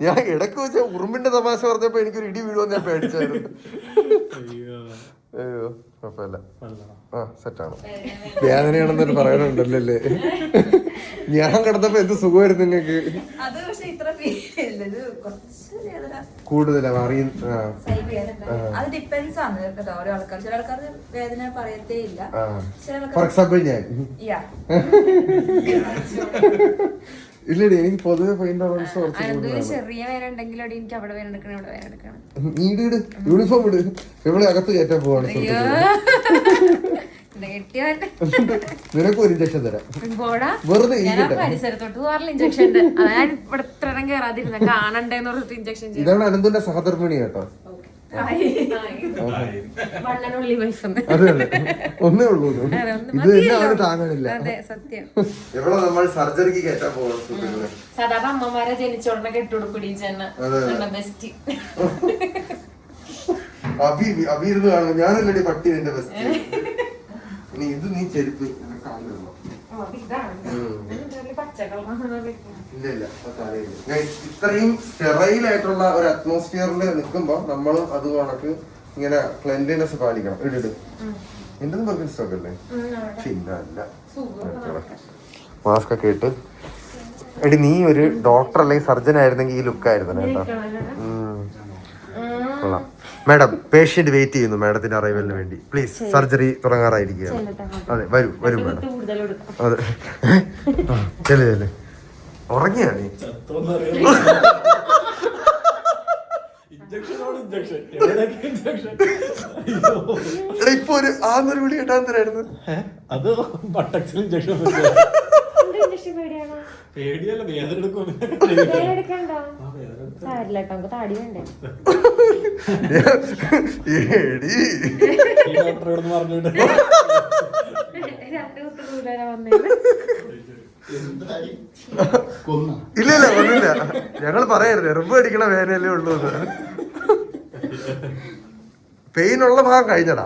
ഞാൻ ഇടയ്ക്ക് വെച്ച ഉറുമ്പിന്റെ തമാശ പറഞ്ഞപ്പോ എനിക്കൊരു ഇടി വീഴുമെന്ന് ഞാൻ പേടിച്ചായിരുന്നു. അയ്യോ കുഴപ്പമില്ല. സെറ്റാണ്. വേദനയാണെന്നൊരു പറയാനുണ്ടല്ലേ? ഞാൻ കിടന്നപ്പോ എന്ത് സുഖമായിരുന്നു നിങ്ങൾക്ക്? കൂടുതലാ ഫോർ എക്സാമ്പിൾ ഞാൻ ഇല്ലടി എനിക്ക് പൊതുവെ പെയിൻ ടോളറൻസ് യൂണിഫോം ഇട്. ഇവിടെ അകത്ത് കയറ്റാൻ പോവാണ്. നിനക്ക് ഒരു ഇഞ്ചക്ഷൻ തരാം. വെറുതെ ഇതാണ് അനന്തുന്റെ സഹധർമ്മിണി കേട്ടോ. അതെ ഒന്നേ ഉള്ളൂ. ഇത് തന്നെ അവന് താങ്ങാനില്ല. എവിടെ നമ്മൾ സർജറിക്ക് കയറ്റാൻ പോകണം. സാധാരണ അമ്മമാരെ ജനിച്ചോടനെ കെട്ടുകൊടുക്കൂടി. അഭിരുന്ന് കാണണം. ഞാനല്ലേ പട്ടി നിന്റെ ബെസ്റ്റ്. ഇനി ഇത് നീ ചെരുപ്പ് ഇത്രയും സ്റ്റെറൈൽ ആയിട്ടുള്ള ഒരു അറ്റ്മോസ്ഫിയറിൽ നിൽക്കുമ്പോ നമ്മൾ അത് കണക്ക് ഇങ്ങനെ ക്ലെൻലിനെസ് പാലിക്കണം. ഇടിട് എന്റെതും ബർഗിൻ സ്റ്റോക്ക് അല്ലേ? പിന്നെ അല്ല മാസ്ക് ഒക്കെ ഇട്ട്. എടി നീ ഒരു ഡോക്ടർ അല്ലെങ്കിൽ സർജൻ ആയിരുന്നെങ്കിൽ ഈ ലുക്ക് ആയിരുന്നു കേട്ടോ. കൊള്ളാം. മാഡം പേഷ്യന്റ് വെയിറ്റ് ചെയ്യുന്നു മാഡത്തിന്റെ അറൈവലിന് വേണ്ടി. പ്ലീസ്, സർജറി തുടങ്ങാറായിരിക്കുകയാണ്. അതെ, വരൂ വരൂ മാഡം. അതെ, ചെല്ലേ ചെല്ലേ. ഉറങ്ങിയാ നീ? ഇപ്പൊ ഒരു ആന്നൊരു വിളി കേട്ടാൻ തരായിരുന്നു. അത് ബട്ടക്സിൽ ഇഞ്ചക്ഷൻ പേടിയല്ല, വേദന എടുക്കും. താടി വേണ്ടേ ഡോക്ടറോട് പറഞ്ഞിട്ട് ഇല്ല ഇല്ല ഒന്നുമില്ല, ഞങ്ങൾ പറയരുത് എറുമ്പ് അടിക്കണ വേനയല്ലേ ഉള്ളൂ. പെയിൻ ഉള്ള ഭാഗം കഴിഞ്ഞടാ.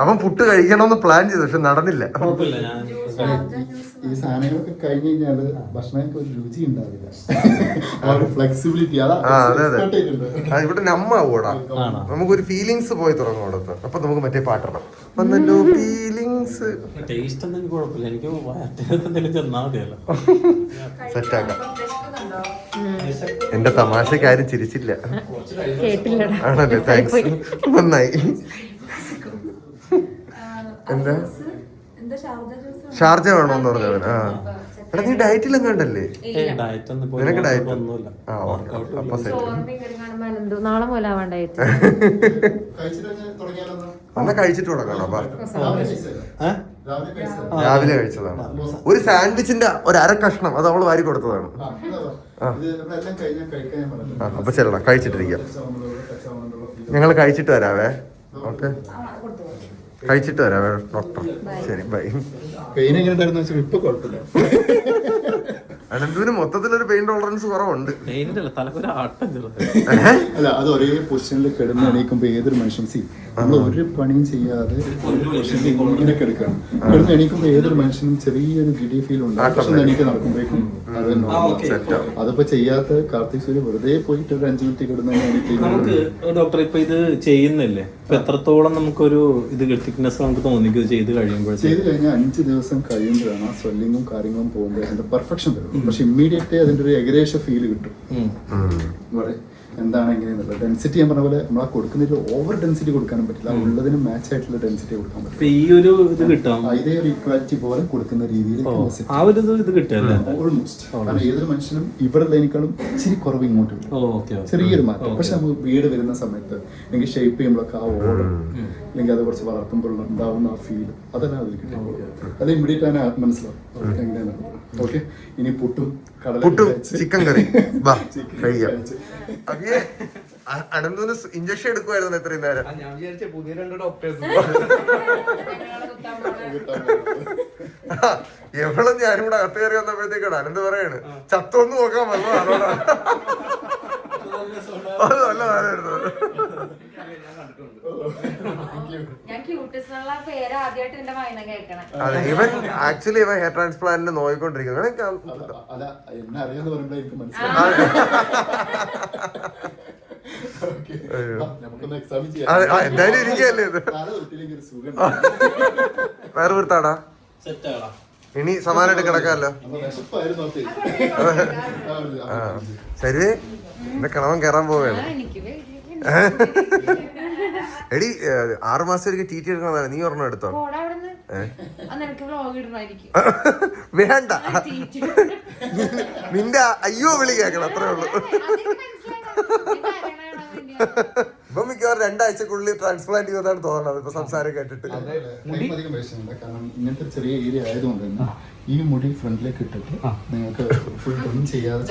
അവൻ പുട്ട് കഴിക്കണമെന്ന് പ്ലാൻ ചെയ്തു, പക്ഷെ നടന്നില്ല. ഈ സാധനങ്ങളൊക്കെ കഴിഞ്ഞ് കഴിഞ്ഞാല് ഭക്ഷണങ്ങൾക്ക് ഒരു രുചി ഉണ്ടാവില്ല. ഫ്ലെക്സിബിലിറ്റി ഇവിടെ നമ്മൂടാ, നമുക്കൊരു ഫീലിങ്സ് പോയി തുടങ്ങും അവിടുത്തെ. അപ്പൊ നമുക്ക് മറ്റേ പാട്ടിടണം വന്നല്ലോ ഫീലിങ്സ്. ടേസ്റ്റ് ഒന്നും എനിക്ക് കുഴപ്പമില്ല, എനിക്ക് എന്തെങ്കിലും ചെന്നാ മതിയല്ലോ. സെറ്റാക്കാം. എന്റെ തമാശക്ക് ആരും ചിരിച്ചില്ല ആണല്ലേ? താങ്ക്സ്, നന്നായി. എന്താ ഷാർജ വേണോന്ന് പറഞ്ഞവൻ? ആ എടാ, നീ ഡയറ്റിലും കണ്ടല്ലേ? നിനക്ക് ഡയറ്റ് ഒന്നുമില്ല. ആ അപ്പൊ നാളെ മുതലാവാണ്ടായിട്ട് അന്ന് കഴിച്ചിട്ട് തുടങ്ങണം. അപ്പൊ രാവിലെ കഴിച്ചതാണ്. ഒരു സാൻഡ്വിച്ചിന്റെ ഒരു അര കഷ്ണം അത് അവള് വാരി കൊടുത്തതാണ്. അപ്പൊ ചെല്ലടാ, കഴിച്ചിട്ടിരിക്കാം. ഞങ്ങൾ കഴിച്ചിട്ട് വരാവേ. ഓക്കെ, കഴിച്ചിട്ട് വരാവേ ഡോക്ടർ. ശരി, ബൈ. പെയിൻ എങ്ങനെ ഉണ്ടായിരുന്നു വെച്ചാൽ ഇപ്പൊ കുഴപ്പമില്ല. അനന്തുവിന് മൊത്തത്തിലൊരു പെയിൻ ടോളറൻസ് കുറവുണ്ട്. അല്ല, അത് ഒരേ പൊസിഷനിൽ കിടന്ന് എണീക്കുമ്പോ ഏതൊരു മനുഷ്യൻ നമ്മൾ ഒരു പണിയും ചെയ്യാതെ ഇങ്ങനെ കിടക്കണം. കിടന്ന് എണീക്കുമ്പോ ഏതൊരു മനുഷ്യനും ചെറിയൊരു ഗിഡി ഫീൽ ഉണ്ട്. എണീറ്റ് നടക്കുമ്പോഴേക്കും അത് അതിപ്പോ ചെയ്യാത്ത കാർത്തിക് സൂര്യ വെറുതെ പോയിട്ട് ഒരു 5 മിനിറ്റ് കിടന്ന് നമുക്ക് ഡോക്ടർ ഇപ്പൊ ഇത് ചെയ്യുന്നില്ലേ, ഇപ്പൊ എത്രത്തോളം നമുക്കൊരു ഇത് തിക്നെസ് നമുക്ക് തോന്നിക്കും ചെയ്ത് കഴിയുമ്പോൾ? ചെയ്ത് കഴിഞ്ഞാൽ 5 ദിവസം കഴിയുമ്പോഴാണ് ആ സ്വെല്ലിങ്ങും കാര്യങ്ങളും പോകുമ്പോൾ അതിന്റെ പെർഫെക്ഷൻ വരും. പക്ഷെ ഇമ്മീഡിയറ്റ് അതിന്റെ ഒരു ഏകദേശ ഫീൽ കിട്ടും. എന്താണ് എങ്ങനെയെന്നുള്ളത് ഡെൻസിറ്റി ഞാൻ പറഞ്ഞ പോലെ നമ്മൾ ആ കൊടുക്കുന്നതിൽ ഓവർ ഡെൻസിറ്റി കൊടുക്കാനും പറ്റില്ല. ഉള്ളതിന് മാച്ച് ആയിട്ടുള്ള ഡെൻസിറ്റി കൊടുക്കാൻ പറ്റില്ല. ഈ ഒരു ഇത് കിട്ടാം, ഇതേ ഒരു ഈക്വാലിറ്റി പോലെ കൊടുക്കുന്ന രീതിയിൽ ഓൾമോസ്റ്റ്. കാരണം ഏതൊരു മനുഷ്യനും ഇവിടെ ഉള്ളതിനേക്കാളും ഇച്ചിരി കുറവ് ഇങ്ങോട്ട് വരും, ചെറിയൊരു മാറ്റം. പക്ഷെ നമുക്ക് വീട് വരുന്ന സമയത്ത് അല്ലെങ്കിൽ ഷേപ്പ് ചെയ്യുമ്പോഴൊക്കെ ആ ഓർഡർ അല്ലെങ്കിൽ അത് കുറച്ച് വളർത്തുമ്പോൾ ഉണ്ടാവുന്ന ആ ഫീൽ അതെല്ലാം അതിൽ കിട്ടും. അത് ഇമ്മീഡിയറ്റ് ആണ് മനസ്സിലാവും എങ്ങനെയാണ്. ഓക്കെ, ഇനി പുട്ടും ചിക്കൻ കറി അനന്തൂന് ഇഞ്ചക്ഷൻ എടുക്കുമായിരുന്നു എത്രയും നേരം. ഞാൻ വിചാരിച്ച പുതിയ 2 ഡോക്ടേഴ്സ് എവളും ഞാനും കൂടെ അകത്ത് കയറി വന്നപ്പോഴത്തേക്കാണ് അനന്ത് പറയാണ് ചത്തൊന്ന് നോക്കാൻ വന്നതാണ്. അത് നല്ല നേരമായിരുന്നു. അതെ, ഇവൻ ആക്ച്വലി ഇവൻ ഹെയർ ട്രാൻസ്പ്ലാന്റിന് നോയിക്കൊണ്ടിരിക്കുന്നത്. എന്തായാലും ഇരിക്കല്ലേ ഇത്. വേറെ വീർത്താടാ, ഇനി സമാനായിട്ട് കിടക്കാമല്ലോ. ശരി, എന്റെ കിളവൻ കയറാൻ പോവുകയാണ്. എടി 6 മാസം ഒരിക്കൽ TT എടുക്കണതാണ്. നീ ഒരെണ്ണം എടുത്തോ? വേണ്ട, നിന്റെ അയ്യോ വിളി കേക്കണം, അത്രേ ഉള്ളൂ. ഇപ്പൊ മിക്കവാറും 2 ആഴ്ചക്കുള്ളിൽ ട്രാൻസ്പ്ലാന്റ് ചെയ്യുന്നതാണ് തോന്നുന്നത് ഇപ്പൊ സംസാരം കേട്ടിട്ട്. കാരണം ഇങ്ങനത്തെ ചെറിയ ഏരിയ ആയതുകൊണ്ട് തന്നെ ഈ മുടി ഫ്രണ്ടിലേക്ക് ഇട്ടിട്ട് നിങ്ങൾക്ക് ഫുൾ ട്രിം ചെയ്യാതെ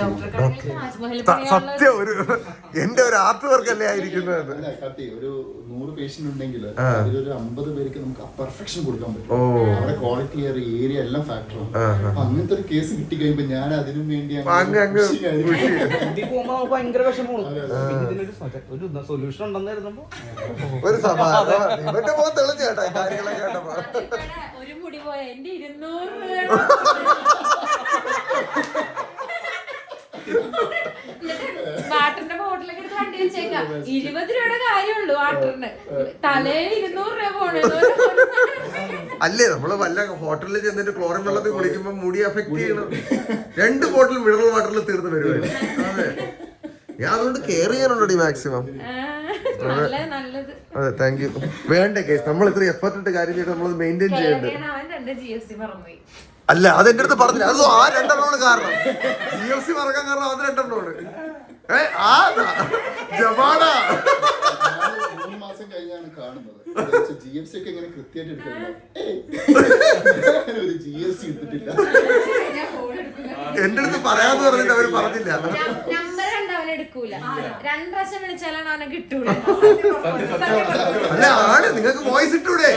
സത്യം ഒരു എന്റെ ഒരു ആർട്ട് വർക്ക് അല്ലേ ആയിരിക്കുന്നത്. ഒരു 100 പേഷ്യന്റ് ഉണ്ടെങ്കിൽ അതിലൊരു 50 പേർക്ക് നമുക്ക് പെർഫെക്ഷൻ കൊടുക്കാൻ പറ്റും. അവരുടെ ക്വാളിറ്റി ഏരിയ എല്ലാം ഫാക്ടറാണ്. അപ്പൊ അങ്ങനത്തെ ഒരു കേസ് കിട്ടി കഴിയുമ്പോ ഞാൻ അതിനും വേണ്ടി ഭയങ്കര വിഷമമാണ്. ഒരു സൊല്യൂഷൻ ഉണ്ടെന്നായിരുന്നപ്പോ ഒരു സമാധാനം ഇവന്റെ മുഖം തെളിഞ്ഞു കേട്ടോ കാര്യങ്ങളൊക്കെ കേട്ടപ്പോ. ഒരു മുടി പോയ എന്റെ 200 വാട്ടറിന്റെ ബോട്ടിലൊക്കെ എടുത്ത് കണ്ടു വെച്ചേക്കാം. 20 രൂപയുടെ കാര്യമുള്ളൂ വാട്ടറിന്. തലയിൽ 200 രൂപ പോണേ. അല്ലേ നമ്മള് വല്ല ഹോട്ടലിൽ ചെന്നിട്ട് ക്ലോറിൻ വെള്ളത്തിൽ കുളിക്കുമ്പോ മുടി അഫക്ട് ചെയ്യണം. 2 ബോട്ടിൽ മിനറൽ വാട്ടറിൽ തീർന്ന് വരുവായിരുന്നു. അതെ, ഞാൻ അതുകൊണ്ട് കെയർ ചെയ്യാനുണ്ടോ മാക്സിമം. നല്ലത്. അതെ, താങ്ക് യു. വേണ്ടേ കേസ്, നമ്മൾ ഇത്ര എഫർട്ട് ഇട്ട് കാര്യം ചെയ്തിട്ട് നമ്മളത് മെയിൻറ്റെയിൻ ചെയ്യണ്ടേ. അല്ല, അത് എന്റെ അടുത്ത് പറഞ്ഞില്ല. അത് ആ 2 എണ്ണമാണ് കാരണം. GFC മറക്കാൻ കാരണം അത് 2 എണ്ണമാണ്. ജമാടാ 3 മാസം കഴിഞ്ഞാണ് കാണുന്നത്. GFC ഒക്കെ എങ്ങനെ കൃത്യമായിട്ട് എടുക്കുന്നത് ഒരു GFC എടുത്തിട്ടില്ല. എന്റെ അടുത്ത് പറയാന്ന് പറഞ്ഞിട്ട് അവര് പറഞ്ഞില്ല. എടുക്കൂല. 2 പ്രാവശ്യം വിളിച്ചാലാണ് അവനെ കിട്ടൂല. അല്ല, ആണ് നിങ്ങൾക്ക് വോയിസ് ഇട്ടൂടെ?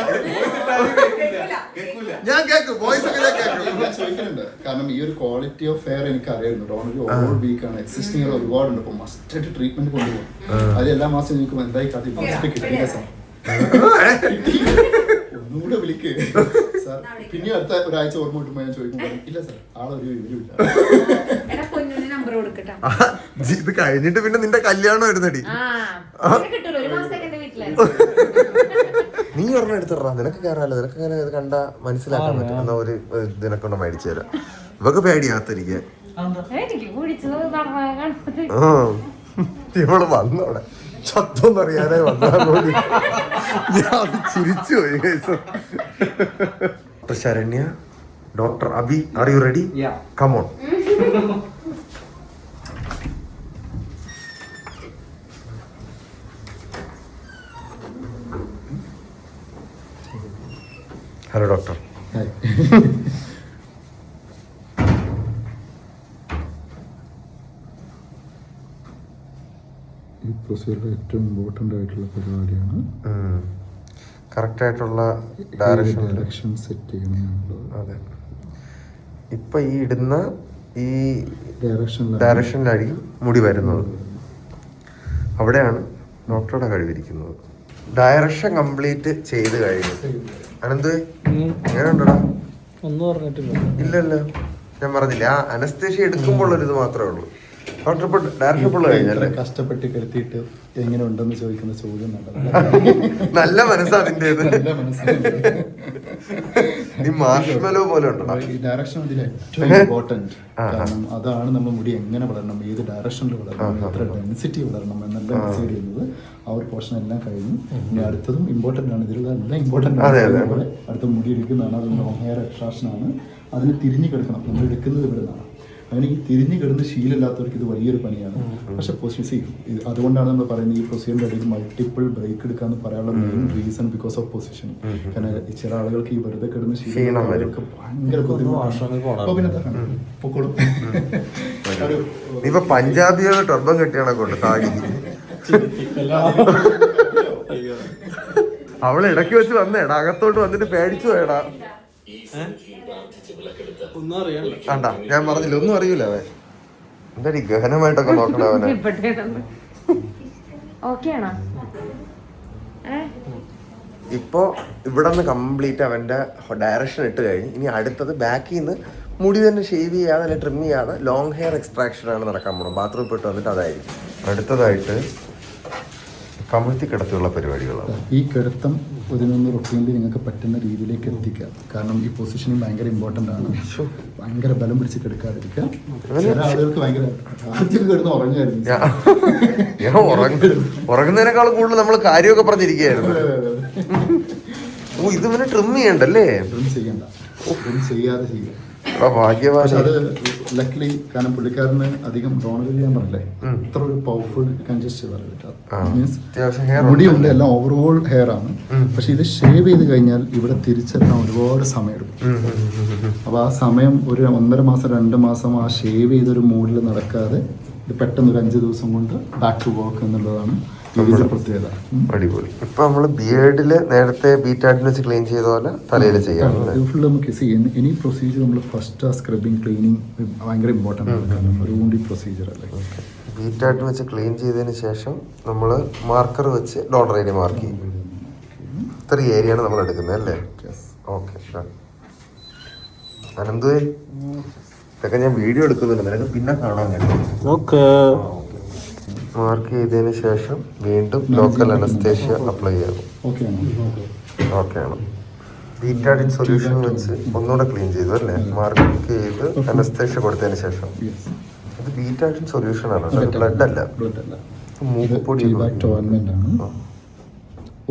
ഞാൻ കേക്കും, വോയിസ് ഒക്കെ ഞാൻ കേൾക്കും. ചോദിക്കുന്നുണ്ട്. കാരണം ഈ ഒരു ക്വാളിറ്റി ഓഫ് ഫെയർ എനിക്ക് അറിയായിരുന്നു. ഓൾറെഡി ഓവർ വീക്ക് ആണ്. എക്സിസ്റ്റിംഗ് ഒരുപാടുണ്ട്. ഇപ്പൊ മസ്റ്റ് ആയിട്ട് ട്രീറ്റ്മെന്റ് കൊണ്ടുപോകും. അത് എല്ലാ മാസം എനിക്ക് എന്തായി കഥ കിട്ടില്ല സാർ. ഒന്നുകൂടെ വിളിക്ക് സാർ. പിന്നെ അടുത്ത ഒരാഴ്ച ഓർമ്മ കിട്ടുമ്പോ ഞാൻ ചോദിക്കുമ്പോ ഇല്ല സാർ, ആളൊരു വിവരമില്ല. ഇത് കഴിഞ്ഞിട്ട് പിന്നെ നിന്റെ കല്യാണം വരുന്നടി. നീ ഒരെണ്ണം എടുത്തിടാ, നിനക്ക് കയറാലോ. നിനക്ക് അങ്ങനെ ഇത് കണ്ടാ മനസ്സിലാക്കാൻ പറ്റും. എന്നാ ഒരു ഇതിനെക്കൊണ്ട് മേടിച്ചു തരാം. ഇവക്ക് പേടിയാത്തിരിക്കാൻ. ഇവള് വന്നോടെ ചത്തൊന്നറിയാതെ വന്നോടി. ഞാൻ ചിരിച്ചു പോയി. Doctor Saranya, doctor Abi, are you ready? Come on. Hello doctor. ഈ പ്രൊസീജിയറിൽ ഏറ്റവും ഇമ്പോർട്ടൻ്റ് ആയിട്ടുള്ള പരിപാടിയാണ് കറക്റ്റ് ആയിട്ടുള്ള ഡയറക്ഷൻ സെറ്റ് ചെയ്യണം എന്നുള്ളത്. അതെ, ഇപ്പൊ ഈ ഇടുന്ന ഈ ഡയറക്ഷനിലായിരിക്കും മുടി വരുന്നത്. അവിടെയാണ് ഡോക്ടറുടെ കഴിവിരിക്കുന്നത്. ഡയറക്ഷൻ കംപ്ലീറ്റ് ചെയ്ത് കഴിഞ്ഞു. അനന്ത് എങ്ങനെ ഉണ്ടടാ? ഒന്നും പറഞ്ഞിട്ടില്ല. ഇല്ലല്ലോ, ഞാൻ പറഞ്ഞില്ല. ആ അനസ്തേഷ്യ എടുക്കുമ്പോൾ ഒരു ഇത് മാത്രമേ ഉള്ളൂ. ഡോക്ടർ ഇപ്പൊ ഡയറക്ഷൻ ഫുള്ള് കഴിഞ്ഞല്ലേ? കഷ്ടപ്പെട്ട് കിടത്തിയിട്ട് എങ്ങനെ ഉണ്ടെന്ന് ചോദിക്കുന്ന ചോദ്യം നല്ല മനസ്സാ അതിൻ്റെത്. നീ മാർഷ്മെല്ലോ പോലെ ഉണ്ടോ? ഈ ഡയറക്ഷൻ ഇതിൽ ഏറ്റവും ഇമ്പോർട്ടൻറ്റ്. കാരണം അതാണ് നമ്മൾ മുടി എങ്ങനെ വളരണം, ഏത് ഡയറക്ഷനിൽ വളരണം, എത്ര ഡെൻസിറ്റി വളരണം എന്നെല്ലാം ഡിസൈഡ് ചെയ്യുന്നത്. ആ ഒരു പോർഷൻ എല്ലാം കഴിഞ്ഞു. ഇനി അടുത്തതും ഇമ്പോർട്ടൻ്റ് ആണ്. ഇതിലുള്ള എല്ലാം ഇമ്പോർട്ടൻ്റ് ആണ്. അതുപോലെ അടുത്ത മുടി എടുക്കുന്നതാണ്. അത് ലോങ് ഹെയർ എക്സ്ട്രാക്ഷൻ ആണ്. അതിന് തിരിഞ്ഞു കിടക്കണം. നമ്മൾ എടുക്കുന്നത് ഇവിടെ നിന്നാണ്. അങ്ങനെ ഈ തിരിഞ്ഞു കിടന്ന് ശീലമില്ലാത്തവർക്ക് ഇത് വലിയൊരു പണിയാണ്. പക്ഷെ പൊസിഷൻ അതുകൊണ്ടാണ് നമ്മൾ പറയുന്നത് ഈ പ്രൊസീജിയറിൻ്റെ ഇടയിൽ മൾട്ടിപ്പിൾ ബ്രേക്ക് എടുക്കാന്ന് പറയാനുള്ള main reason because of positioning. കാരണം ചില ആളുകൾക്ക് ഈ വെറുതെ കിടന്ന് ശീലമുള്ളവർക്ക് ഭയങ്കര പൊക്കോളും. ഇപ്പൊ പഞ്ചാബികളെ ടർബം കെട്ടിയാണ് കൊണ്ട് താടി. അവളെ ഇടയ്ക്ക് വെച്ച് വന്നേടാ, അകത്തോട്ട് വന്നിട്ട് പേടിച്ചു പോയടാ. ഒന്നും അറിയാനില്ല. കണ്ടാ, ഞാൻ പറഞ്ഞില്ല, ഒന്നും അറിയൂല അവൻ. എന്താടി ഗഹനമായിട്ടൊക്കെ നോക്കണ അവനെ. ഇപ്പോ ഇവിടെ നിന്ന് കംപ്ലീറ്റ് അവന്റെ ഡയറക്ഷൻ ഇട്ട് കഴിഞ്ഞ് ഇനി അടുത്തത് ബാക്കിൽ നിന്ന് മുടി തന്നെ ഷേവ് ചെയ്യാതെ അല്ലെങ്കിൽ ട്രിം ചെയ്യാതെ ലോങ് ഹെയർ എക്സ്ട്രാക്ഷൻ ആണ് നടക്കാൻ പോകണം. ബാത്റൂമിൽ പോയിട്ട് വന്നിട്ട് അതായിരിക്കും അടുത്തതായിട്ട് കമിഴ്ത്തി കിടത്തിയുള്ള പരിപാടികളാണ്. ഈ കിടത്തം ഇതിനൊന്ന് റൊട്ടീനിൽ നിങ്ങൾക്ക് പറ്റുന്ന രീതിയിലേക്ക് എത്തിക്കുക. കാരണം ഈ പൊസിഷനിങ് ഭയങ്കര ഇമ്പോർട്ടൻ്റ് ആണ്. ഭയങ്കര ബലം പിടിച്ച് കിടക്കാതിരിക്കുക. ചില ആളുകൾക്ക് ഭയങ്കര ആദ്യം കിടന്ന് ഉറങ്ങുമായിരുന്നു. ഞാൻ ഉറങ്ങുന്നതിനേക്കാളും കൂടുതൽ നമ്മൾ കാര്യമൊക്കെ പറഞ്ഞിരിക്കുകയായിരുന്നു. ഓ, ഇത് പിന്നെ ട്രിം ചെയ്യണ്ടല്ലേ? ട്രിം ചെയ്യണ്ട, ട്രിം ചെയ്യാതെ ചെയ്യുക. ഭാഗ്യവാൻ. അത് ലക്കിലി കാരണം പുള്ളിക്കാരന് അധികം ഡോണർ ചെയ്യാൻ പറഞ്ഞില്ലേ, ഇത്ര ഒരു പവർഫുൾ കൺജസ്റ്റ് മീൻസ് മുടിയുണ്ട്, എല്ലാം ഓവറോൾ ഹെയർ ആണ്. പക്ഷെ ഇത് ഷേവ് ചെയ്ത് കഴിഞ്ഞാൽ ഇവിടെ തിരിച്ചെത്താൻ ഒരുപാട് സമയം എടുക്കും. അപ്പൊ ആ സമയം ഒരു 1.5 മാസം 2 മാസം ആ ഷേവ് ചെയ്തൊരു മൂഡിൽ നടക്കാതെ ഇത് പെട്ടെന്ന് ഒരു 5 ദിവസം കൊണ്ട് ബാക്ക് ടു വർക്ക് എന്നുള്ളതാണ് പ്രത്യേകത. അടിപൊളി. ഇപ്പൊ നമ്മള് ബിയേർഡില് നേരത്തെ ബീറ്റാഡിന് വെച്ച് ക്ലീൻ ചെയ്ത പോലെ തലയിൽ ചെയ്യാം. നമുക്ക് എനി പ്രൊസീജിയർ നമ്മൾ ഫസ്റ്റ് ആ സ്ക്രബിങ് ക്ലീനിങ് ഭയങ്കര ഇമ്പോർട്ടൻ്റ് ആണ്. കാരണം ഒരു ഊണ്ടി പ്രൊസീജിയർ അല്ലേ. ബീറ്റാഡിന് വെച്ച് ക്ലീൻ ചെയ്തതിന് ശേഷം നമ്മൾ മാർക്കർ വെച്ച് ഡോണർ ഏരിയ മാർക്ക് ചെയ്യും. ഇത്ര ഏരിയയാണ് നമ്മൾ എടുക്കുന്നത് അല്ലേ? ഓക്കെ. അനന്തുവേ, ഇതൊക്കെ ഞാൻ വീഡിയോ എടുക്കുന്നുണ്ട്, നിനക്ക് പിന്നെ കാണാൻ കഴിയും. ഓക്കെ. മാർക്ക് ചെയ്തതിന് ശേഷം വീണ്ടും ലോക്കൽ അനസ്തേഷ്യ അപ്ലൈ ചെയ്യണം. ഓക്കെയാണ്. ബീറ്റാഡിൻ സൊല്യൂഷൻ വെച്ച് ഒന്നുകൂടെ ക്ലീൻ ചെയ്തു അല്ലേ? മാർക്ക് ചെയ്ത് അനസ്തേഷ്യ കൊടുത്തതിന് ശേഷം. ഇത് ബീറ്റാഡിൻ സൊല്യൂഷൻ ആണ്, ബ്ലഡ് അല്ല. മൂക്കുപൊടി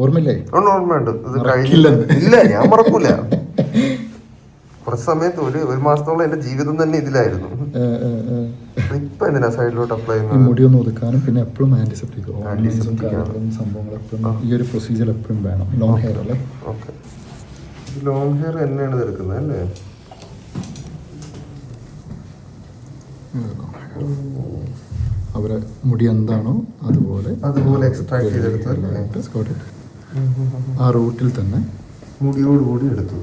ഓർമ്മയില്ലേ? ഓർമ്മയുണ്ട്. ഇത് കഴിഞ്ഞില്ല. ഇല്ല, ഞാൻ മറക്കൂല. കുറച്ച് സമയത്ത് ഒരു മാസത്തോളം എന്റെ ജീവിതം തന്നെ ഇതിലായിരുന്നു. ഇപ്പൊ എന്തിനാ സൈഡിലോട്ട് അപ്ലൈ ചെയ്യുന്നത്? മുടിയൊന്ന് ഒതുക്കാനും പിന്നെ എപ്പോഴും ആന്റിസെപ്റ്റിക് സംഭവങ്ങൾ എപ്പോഴും ഈ ഒരു പ്രൊസീജിയർ എപ്പോഴും വേണം. ലോങ് ഹെയർ അല്ലേ? ഓക്കെ. ലോങ് ഹെയർ തന്നെയാണ് എടുക്കുന്നത് അല്ലേ? അവരെ മുടി എന്താണോ അതുപോലെ എക്സ്ട്രാക്ട് ചെയ്തെടുത്ത് ആ റൂട്ടിൽ തന്നെ മുടിയോടുകൂടി എടുത്തു.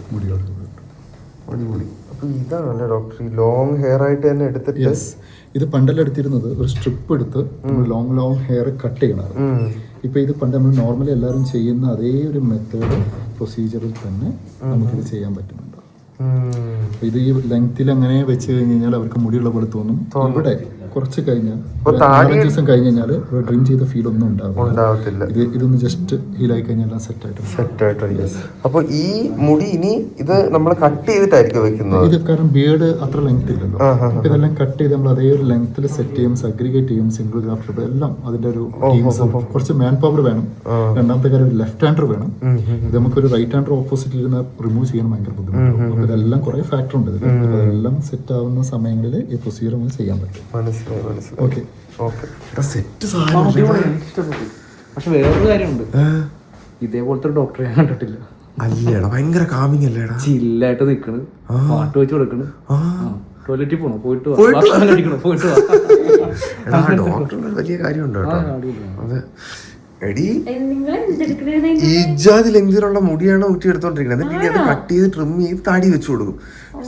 അടിപൊളി. അപ്പൊ ഇതാണല്ലേ ഡോക്ടർ ഈ ലോങ് ഹെയർ ആയിട്ട് തന്നെ എടുത്തിട്ട്? ഇത് പണ്ടെല്ലാം എടുത്തിരുന്നത് ഒരു സ്ട്രിപ്പ് എടുത്ത് ലോങ് ഹെയർ കട്ട് ചെയ്യണമായിരുന്നു. ഇപ്പൊ ഇത് പണ്ട് നമ്മൾ നോർമലി എല്ലാവരും ചെയ്യുന്ന അതേ ഒരു മെത്തേഡ് പ്രൊസീജിയറിൽ തന്നെ നമുക്കിത് ചെയ്യാൻ പറ്റുന്നുണ്ട്. ഇത് ഈ ലെങ്ത്തിൽ അങ്ങനെ വെച്ച് കഴിഞ്ഞാൽ അവർക്ക് മുടിയുള്ള പോലെ തോന്നും. ഇവിടെ കുറച്ച് കഴിഞ്ഞാൽ 4 ദിവസം കഴിഞ്ഞ് കഴിഞ്ഞാൽ ഡ്രീം ചെയ്ത ഫീൽ ഒന്നും ഉണ്ടാവത്തില്ല. ഇതൊന്ന് ജസ്റ്റ് ഹീലായി കഴിഞ്ഞാൽ എല്ലാം സെറ്റായിട്ട്. അപ്പൊ ഈ മുടി ഇനി ഇത് നമ്മൾ കട്ട് ചെയ്തിട്ടായിരിക്കും വെക്കുന്നത്? ഇത് കാരണം ബിയേർഡ് അത്ര ലെങ്ത് ഇല്ലല്ലോ. അപ്പൊ ഇതെല്ലാം കട്ട് ചെയ്ത് നമ്മൾ അതേ ഒരു ലെങ്ത്തിൽ സെറ്റ് ചെയ്യും, സഗ്രിഗേറ്റ് ചെയ്യും, സിംഗിൾ ഗ്രാഫ്റ്റ് എല്ലാം അതിന്റെ ഒരു കുറച്ച് മാൻ പവർ വേണം. രണ്ടാമത്തെ കാര്യം ലെഫ്റ്റ് ഹാൻഡർ വേണം. ഇത് നമുക്കൊരു റൈറ്റ് ഹാൻഡർ ഓപ്പോസിറ്റ് ഇരുന്ന് റിമൂവ് ചെയ്യാൻ ഭയങ്കര ബുദ്ധിമുട്ടാണ്. അപ്പൊ ഇതെല്ലാം കുറെ ഫാക്ടർ ഉണ്ട് ഇതിൽ. അതെല്ലാം സെറ്റ് ആവുന്ന സമയങ്ങളിൽ ഈ പ്രൊസീജിയർ നമുക്ക് ചെയ്യാൻ പറ്റും. പക്ഷെ വേറൊരു കാര്യമുണ്ട്, ഇതേപോലത്തെ ഒരു ഡോക്ടറെ ഞാൻ കണ്ടിട്ടില്ല. അല്ലേടാ, ഭയങ്കര കാമിങ് അല്ലേടാ? ചില്ലായിട്ട് നിക്കണ്, പാട്ട് വെച്ച് കൊടുക്കണ്, ടോയ്ലറ്റിൽ പോണോ, പോയിട്ട് വലിയ കാര്യമുണ്ട് കേട്ടോ. അതെ എടി, ഇജാതി ലെങ്തിലുള്ള മുടിയാണ് ഊറ്റി എടുത്തോണ്ടിരിക്കുന്നത്. എന്നിട്ട് ഇനി അത് കട്ട് ചെയ്ത് ട്രിം ചെയ്ത് താടി വെച്ച് കൊടുക്കും.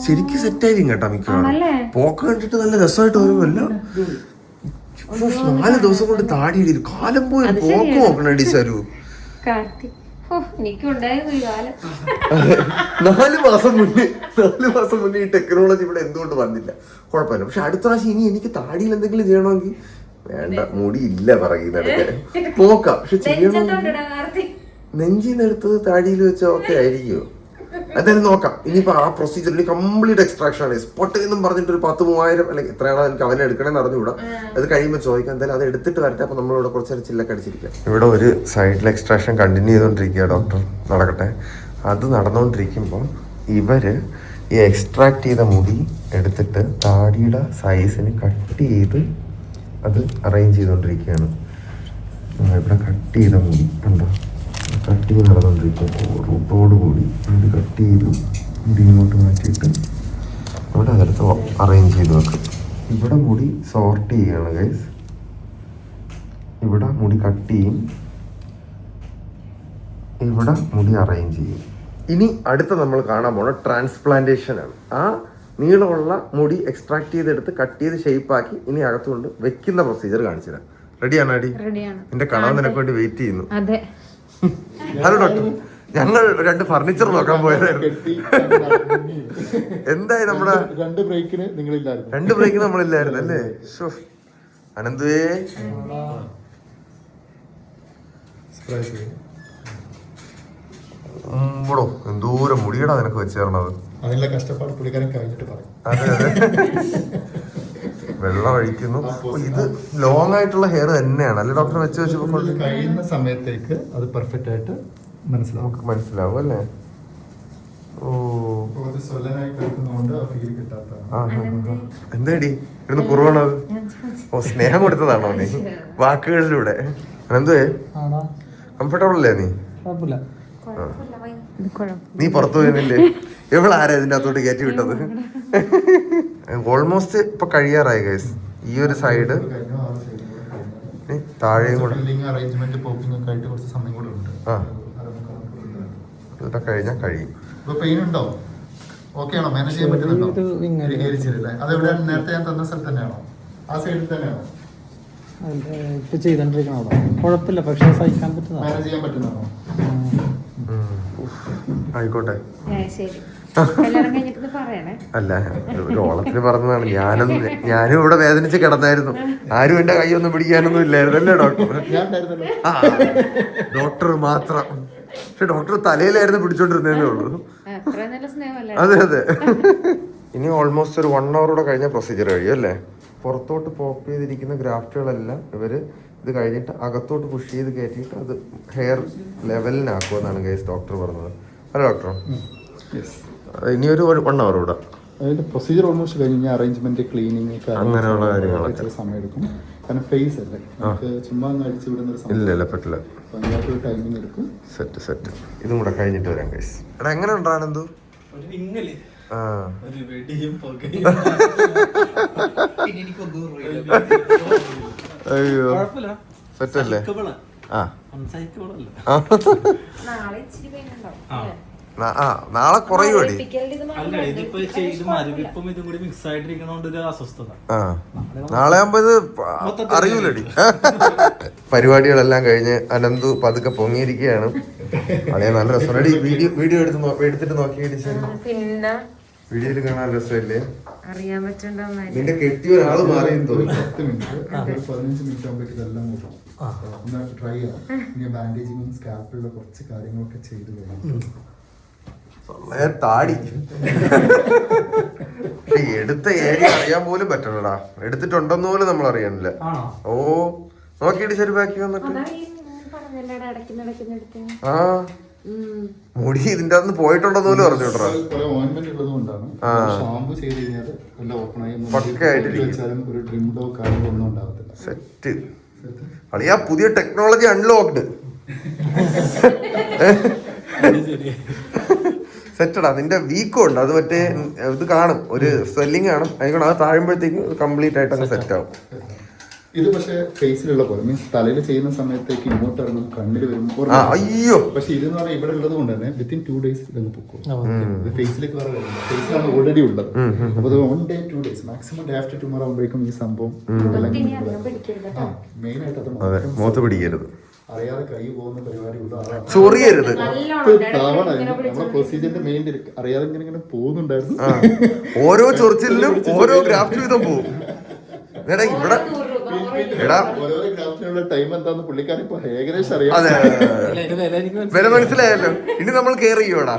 ശരിക്കും സെറ്റായിരിക്കും കേട്ടോ മിക്കവാറും. പോക്ക് കണ്ടിട്ട് നല്ല രസമായിട്ട് വരുമല്ലോ. 4 ദിവസം കൊണ്ട് താടി ഇടിക്കും. കാലം പോയി പോക്ക് നോക്കണേടി സരു. 4 മാസം മുന്നേ ഈ ടെക്നോളജി ഇവിടെ എന്തുകൊണ്ട് വന്നില്ല? കുഴപ്പമില്ല. പക്ഷെ അടുത്ത പ്രാവശ്യം ഇനി എനിക്ക് താടിയിൽ എന്തെങ്കിലും ചെയ്യണമെങ്കിൽ വേണ്ട, മുടി ഇല്ല പറയുന്നിടക്ക് നോക്കാം. പക്ഷെ ചെയ്യണം, നെഞ്ചിന്നെടുത്തത് താടിയിൽ വെച്ച ഓക്കെ ആയിരിക്കുമോ? എന്തായാലും നോക്കാം. ഇനിയിപ്പോൾ ആ പ്രൊസീജിയറിൽ കംപ്ലീറ്റ് എക്സ്ട്രാക്ഷൻ ആണ്. സ്പോട്ട് എന്നും പറഞ്ഞിട്ട് ഒരു 10,000-3000 അല്ലെങ്കിൽ എത്രയാണോ എനിക്ക് അവനെ എടുക്കണമെന്ന് അറിഞ്ഞുകൂടാ. അത് കഴിയുമ്പോൾ ചോദിക്കാം. എന്തായാലും അത് എടുത്തിട്ട് വരട്ടെ. അപ്പോൾ നമ്മളിവിടെ കുറച്ച് നേരം ചില്ലൊക്കെ അടിച്ചിരിക്കാം. ഇവിടെ ഒരു സൈഡിൽ എക്സ്ട്രാക്ഷൻ കണ്ടിന്യൂ ചെയ്തുകൊണ്ടിരിക്കുക ഡോക്ടർ. നടക്കട്ടെ. അത് നടന്നുകൊണ്ടിരിക്കുമ്പോൾ ഇവര് ഈ എക്സ്ട്രാക്ട് ചെയ്ത മുടി എടുത്തിട്ട് താടിയുടെ സൈസിന് കട്ട് ചെയ്ത് അത് അറേഞ്ച് ചെയ്തുകൊണ്ടിരിക്കുകയാണ്. ഇവിടെ കട്ട് ചെയ്ത മുടി ഉണ്ടോ? കട്ട് ചെയ്ത് നടന്നുകൊണ്ടിരിക്കുക. റൂട്ടോട് കൂടി ഇത് കട്ട് ചെയ്ത് മുടി ഇങ്ങോട്ട് മാറ്റിയിട്ട് അവിടെ അതിലത്ത് അറേഞ്ച് ചെയ്ത് വെക്കും. ഇവിടെ മുടി സോർട്ട് ചെയ്യുകയാണ് ഗൈസ്. ഇവിടെ മുടി കട്ട് ചെയ്യും, ഇവിടെ മുടി അറേഞ്ച് ചെയ്യും. ഇനി അടുത്ത നമ്മൾ കാണാൻ പോണ ട്രാൻസ്പ്ലാന്റേഷൻ ആണ്. ആ നീളമുള്ള മുടി എക്സ്ട്രാക്ട് ചെയ്തെടുത്ത് കട്ട് ചെയ്ത് ഷേപ്പാക്കി ഇനി അകത്തുകൊണ്ട് വെക്കുന്ന പ്രൊസീജിയർ കാണിച്ചു തരാം. റെഡിയാണോ അടി? എന്റെ കടവ് നിനക്ക് വേണ്ടി വെയിറ്റ് ചെയ്യുന്നു. ഹലോ ഡോക്ടർ, ഞങ്ങൾ 2 ഫർണിച്ചർ നോക്കാൻ പോയതായിരുന്നു. എന്തായി നമ്മുടെ 2 ബ്രേക്കിന് നമ്മളില്ലായിരുന്നു അല്ലേ? അനന്തുവേ, എന്തോരം മുടിയടാ നിനക്ക് വെച്ച് തരണത്. അതിനുള്ള കഷ്ടപ്പാട് പുള്ളിക്കാരൻ കഴിഞ്ഞിട്ട് പറയും. വെള്ളം ഒഴിക്കുന്നു. ഇത് ലോങ് ആയിട്ടുള്ള ഹെയർ തന്നെയാണ് അല്ലേ ഡോക്ടർ? വെച്ച് കഴിയുന്ന സമയത്തേക്ക് അത് പെർഫെക്റ്റ് ആയിട്ട് മനസ്സിലാവും അല്ലേ? എന്താടി ഇവിടുന്ന് കുറവാണത്? സ്നേഹം കൊടുത്തതാണോ നീ വാക്കുകളിലൂടെ? എന്തുവേ, കംഫർട്ടബിൾ അല്ലേ നീ? നീ പുറത്തു പോയിരുന്നില്ലേ? എവളാരാ ഇതിന്റെ അകത്തോട്ട് കയറ്റി വിട്ടത്? ഓൾമോസ്റ്റ് ഇപ്പൊ കഴിയാറായി ഗൈസ്. ഈ ഒരു സൈഡ് താഴെയും കൂടെ ഇതൊക്കെ കഴിഞ്ഞാൽ കഴിയും. മാനേജ് ചെയ്യാൻ പറ്റുന്നുണ്ടോ? നേരത്തെ ഞാൻ തന്ന സ്ഥലത്ത് തന്നെയാണോ? ആ സൈഡിൽ തന്നെയാണോ ഇപ്പൊ ചെയ്തോണ്ടിരിക്കണോ? കുഴപ്പമില്ല, പക്ഷെ മാനേജ് ചെയ്യാൻ പറ്റുന്നതാണോ? ആയിക്കോട്ടെ. കല്യാണം കഴിഞ്ഞിട്ട് പറയണേ. അല്ല, ഒരു ഓളത്തിന് പറഞ്ഞതാണ്. ഞാനും ഇവിടെ വേദനിച്ച് കിടന്നായിരുന്നു. ആരും എന്റെ കൈയൊന്നും പിടിക്കാനൊന്നും ഇല്ലായിരുന്നല്ലേ ഡോക്ടർ? ആ, ഡോക്ടർ മാത്രം. പക്ഷെ ഡോക്ടർ തലയിലായിരുന്നു പിടിച്ചോണ്ടിരുന്നേ ഉള്ളൂ. അതെ അതെ. ഇനി ഓൾമോസ്റ്റ് ഒരു 1 hour കൂടെ കഴിഞ്ഞ പ്രൊസീജിയർ കഴിയും അല്ലേ? പുറത്തോട്ട് പോപ്പ് ചെയ്തിരിക്കുന്ന ഗ്രാഫ്റ്റുകളെല്ലാം ഇവര് ഇത് കഴിഞ്ഞിട്ട് അകത്തോട്ട് പുഷ് ചെയ്ത് കയറ്റിയിട്ട് അത് ഹെയർ ലെവലിനാക്കുമെന്നാണ് ഗൈസ് ഡോക്ടർ പറഞ്ഞത്. അല്ല ഡോക്ടർ? ഇനി ഒരു 1 hour കൂടെ അതിന്റെ പ്രൊസീജിയർ ഓൾമോസ്റ്റ് കഴിഞ്ഞ് അറേഞ്ച്മെന്റ്, ക്ലീനിങ്, അങ്ങനെയുള്ള കാര്യങ്ങളൊക്കെ സമയം എടുക്കും. കാരണം ഫേസ് അല്ലേ, ചുമ്മാ അടിച്ചു വിടുന്ന ഒരു ഇല്ല ഇല്ല പറ്റില്ല. ഭയങ്കരമായിട്ടൊരു ടൈമിങ് എടുക്കും. സെറ്റ് ഇതും കൂടെ കഴിഞ്ഞിട്ട് വരാം ഗൈസ്. എടാ എങ്ങനെ ഉണ്ടാണെന്തോ? അയ്യോ സെറ്റല്ലേ? നാളെ കുറയുമടി. നാളെ ആകുമ്പോ ഇത് അറിയൂലടി. പരിപാടികളെല്ലാം കഴിഞ്ഞ് അനന്തു പതുക്കെ പൊങ്ങിയിരിക്കുകയാണ്. അളിയ നല്ല രസം. വീഡിയോ എടുത്തിട്ട് നോക്കിയടി. പിന്നെ വീഡിയോയിൽ കാണാൻ രസമല്ലേ? അറിയാൻ പറ്റണ്ടോ? നിന്റെ കെട്ടിയ ഒരാള് മാറിയെന്ന് തോന്നുന്നു. 10 മിനിറ്റ് 15 മിനിറ്റ് ആകുമ്പോഴേക്കും ഇതെല്ലാം ഒന്ന് ട്രൈ ചെയ്യാം. ഇനി ബാൻഡേജിങ്ങും സ്കാൽപ്പിലുള്ള കുറച്ച് കാര്യങ്ങളൊക്കെ ചെയ്ത് കഴിഞ്ഞു. താടി എടുത്ത ഏരിയ അറിയാൻ പോലും പറ്റണടാ. എടുത്തിട്ടുണ്ടെന്ന് പോലും നമ്മൾ അറിയണില്ല. ഓ നോക്കിയിട്ട് ശരിയാക്കി വന്നിട്ട് ആ മുടി ഇതിന്റെ അകത്ത് പോയിട്ടുണ്ടെന്ന് പോലും അറിഞ്ഞോട്ടാ. ഓയിന്റ്മെന്റ് ഉള്ളത് കൊണ്ടാണ്. ഷാമ്പു ചെയ്ത് കഴിഞ്ഞാൽ എല്ലാം ഓപ്പൺ ആയി ഒരു ഡ്രിംഡോ കാര്യങ്ങളോ ഒന്നും ഉണ്ടാകത്തില്ല. സെറ്റ് അളിയാ, പുതിയ ടെക്നോളജി അൺലോക്ഡ്. സെറ്റടാ. നിന്റെ വീക്കും ഉണ്ട്, അത് മറ്റേ ഇത് കാണും, ഒരു സ്വെല്ലിങ് കാണും. അതിന് അത് താഴുമ്പോഴത്തേക്ക് കംപ്ലീറ്റ് ആയിട്ട് അങ്ങ് സെറ്റ് ആവും. ഇത് പക്ഷെ ഫേസിലുള്ള പോലെ മീൻസ് തലയിൽ ചെയ്യുന്ന സമയത്തേക്ക് ഇങ്ങോട്ട് ഇറങ്ങും, കണ്ണിൽ വരുമ്പോൾ അയ്യോ. പക്ഷെ ഇതെന്ന് പറഞ്ഞാൽ ഇവിടെ ഉള്ളത് കൊണ്ട് തന്നെ വിത്തിൻ 2 days ഇതങ്ങ് പൊക്കും. ഫേസിലേക്ക് വേറെ വരുന്നത് ഫേസിലാണ് ഓൾറെഡി ഉള്ളത്. അപ്പൊ 1 day 2 days maximum day after tomorrow ആകുമ്പോഴേക്കും ഈ സംഭവം മെയിൻ ആയിട്ട് അത് മുഖത്ത് പിടിക്കരുത്, അറിയാതെ കൈ പോകുന്ന പരിപാടി ഉള്ള ചൊറിയരുത്. നമ്മുടെ പ്രൊസീജിയറിന്റെ മെയിൻ അറിയാതെ ഇങ്ങനെ പോകുന്നുണ്ടായിരുന്നു. ഓരോ ചൊറിച്ചിലും ഓരോ ഗ്രാഫ്റ്റ് വീതം പോകും. ഇവിടെ ടൈം എന്താന്ന് പുള്ളിക്കാരൻ ഇപ്പൊ ഏകദേശം അറിയാം. അതെ, വില മനസ്സിലായല്ലോ. ഇനി നമ്മൾ കെയർ ചെയ്യൂടാ.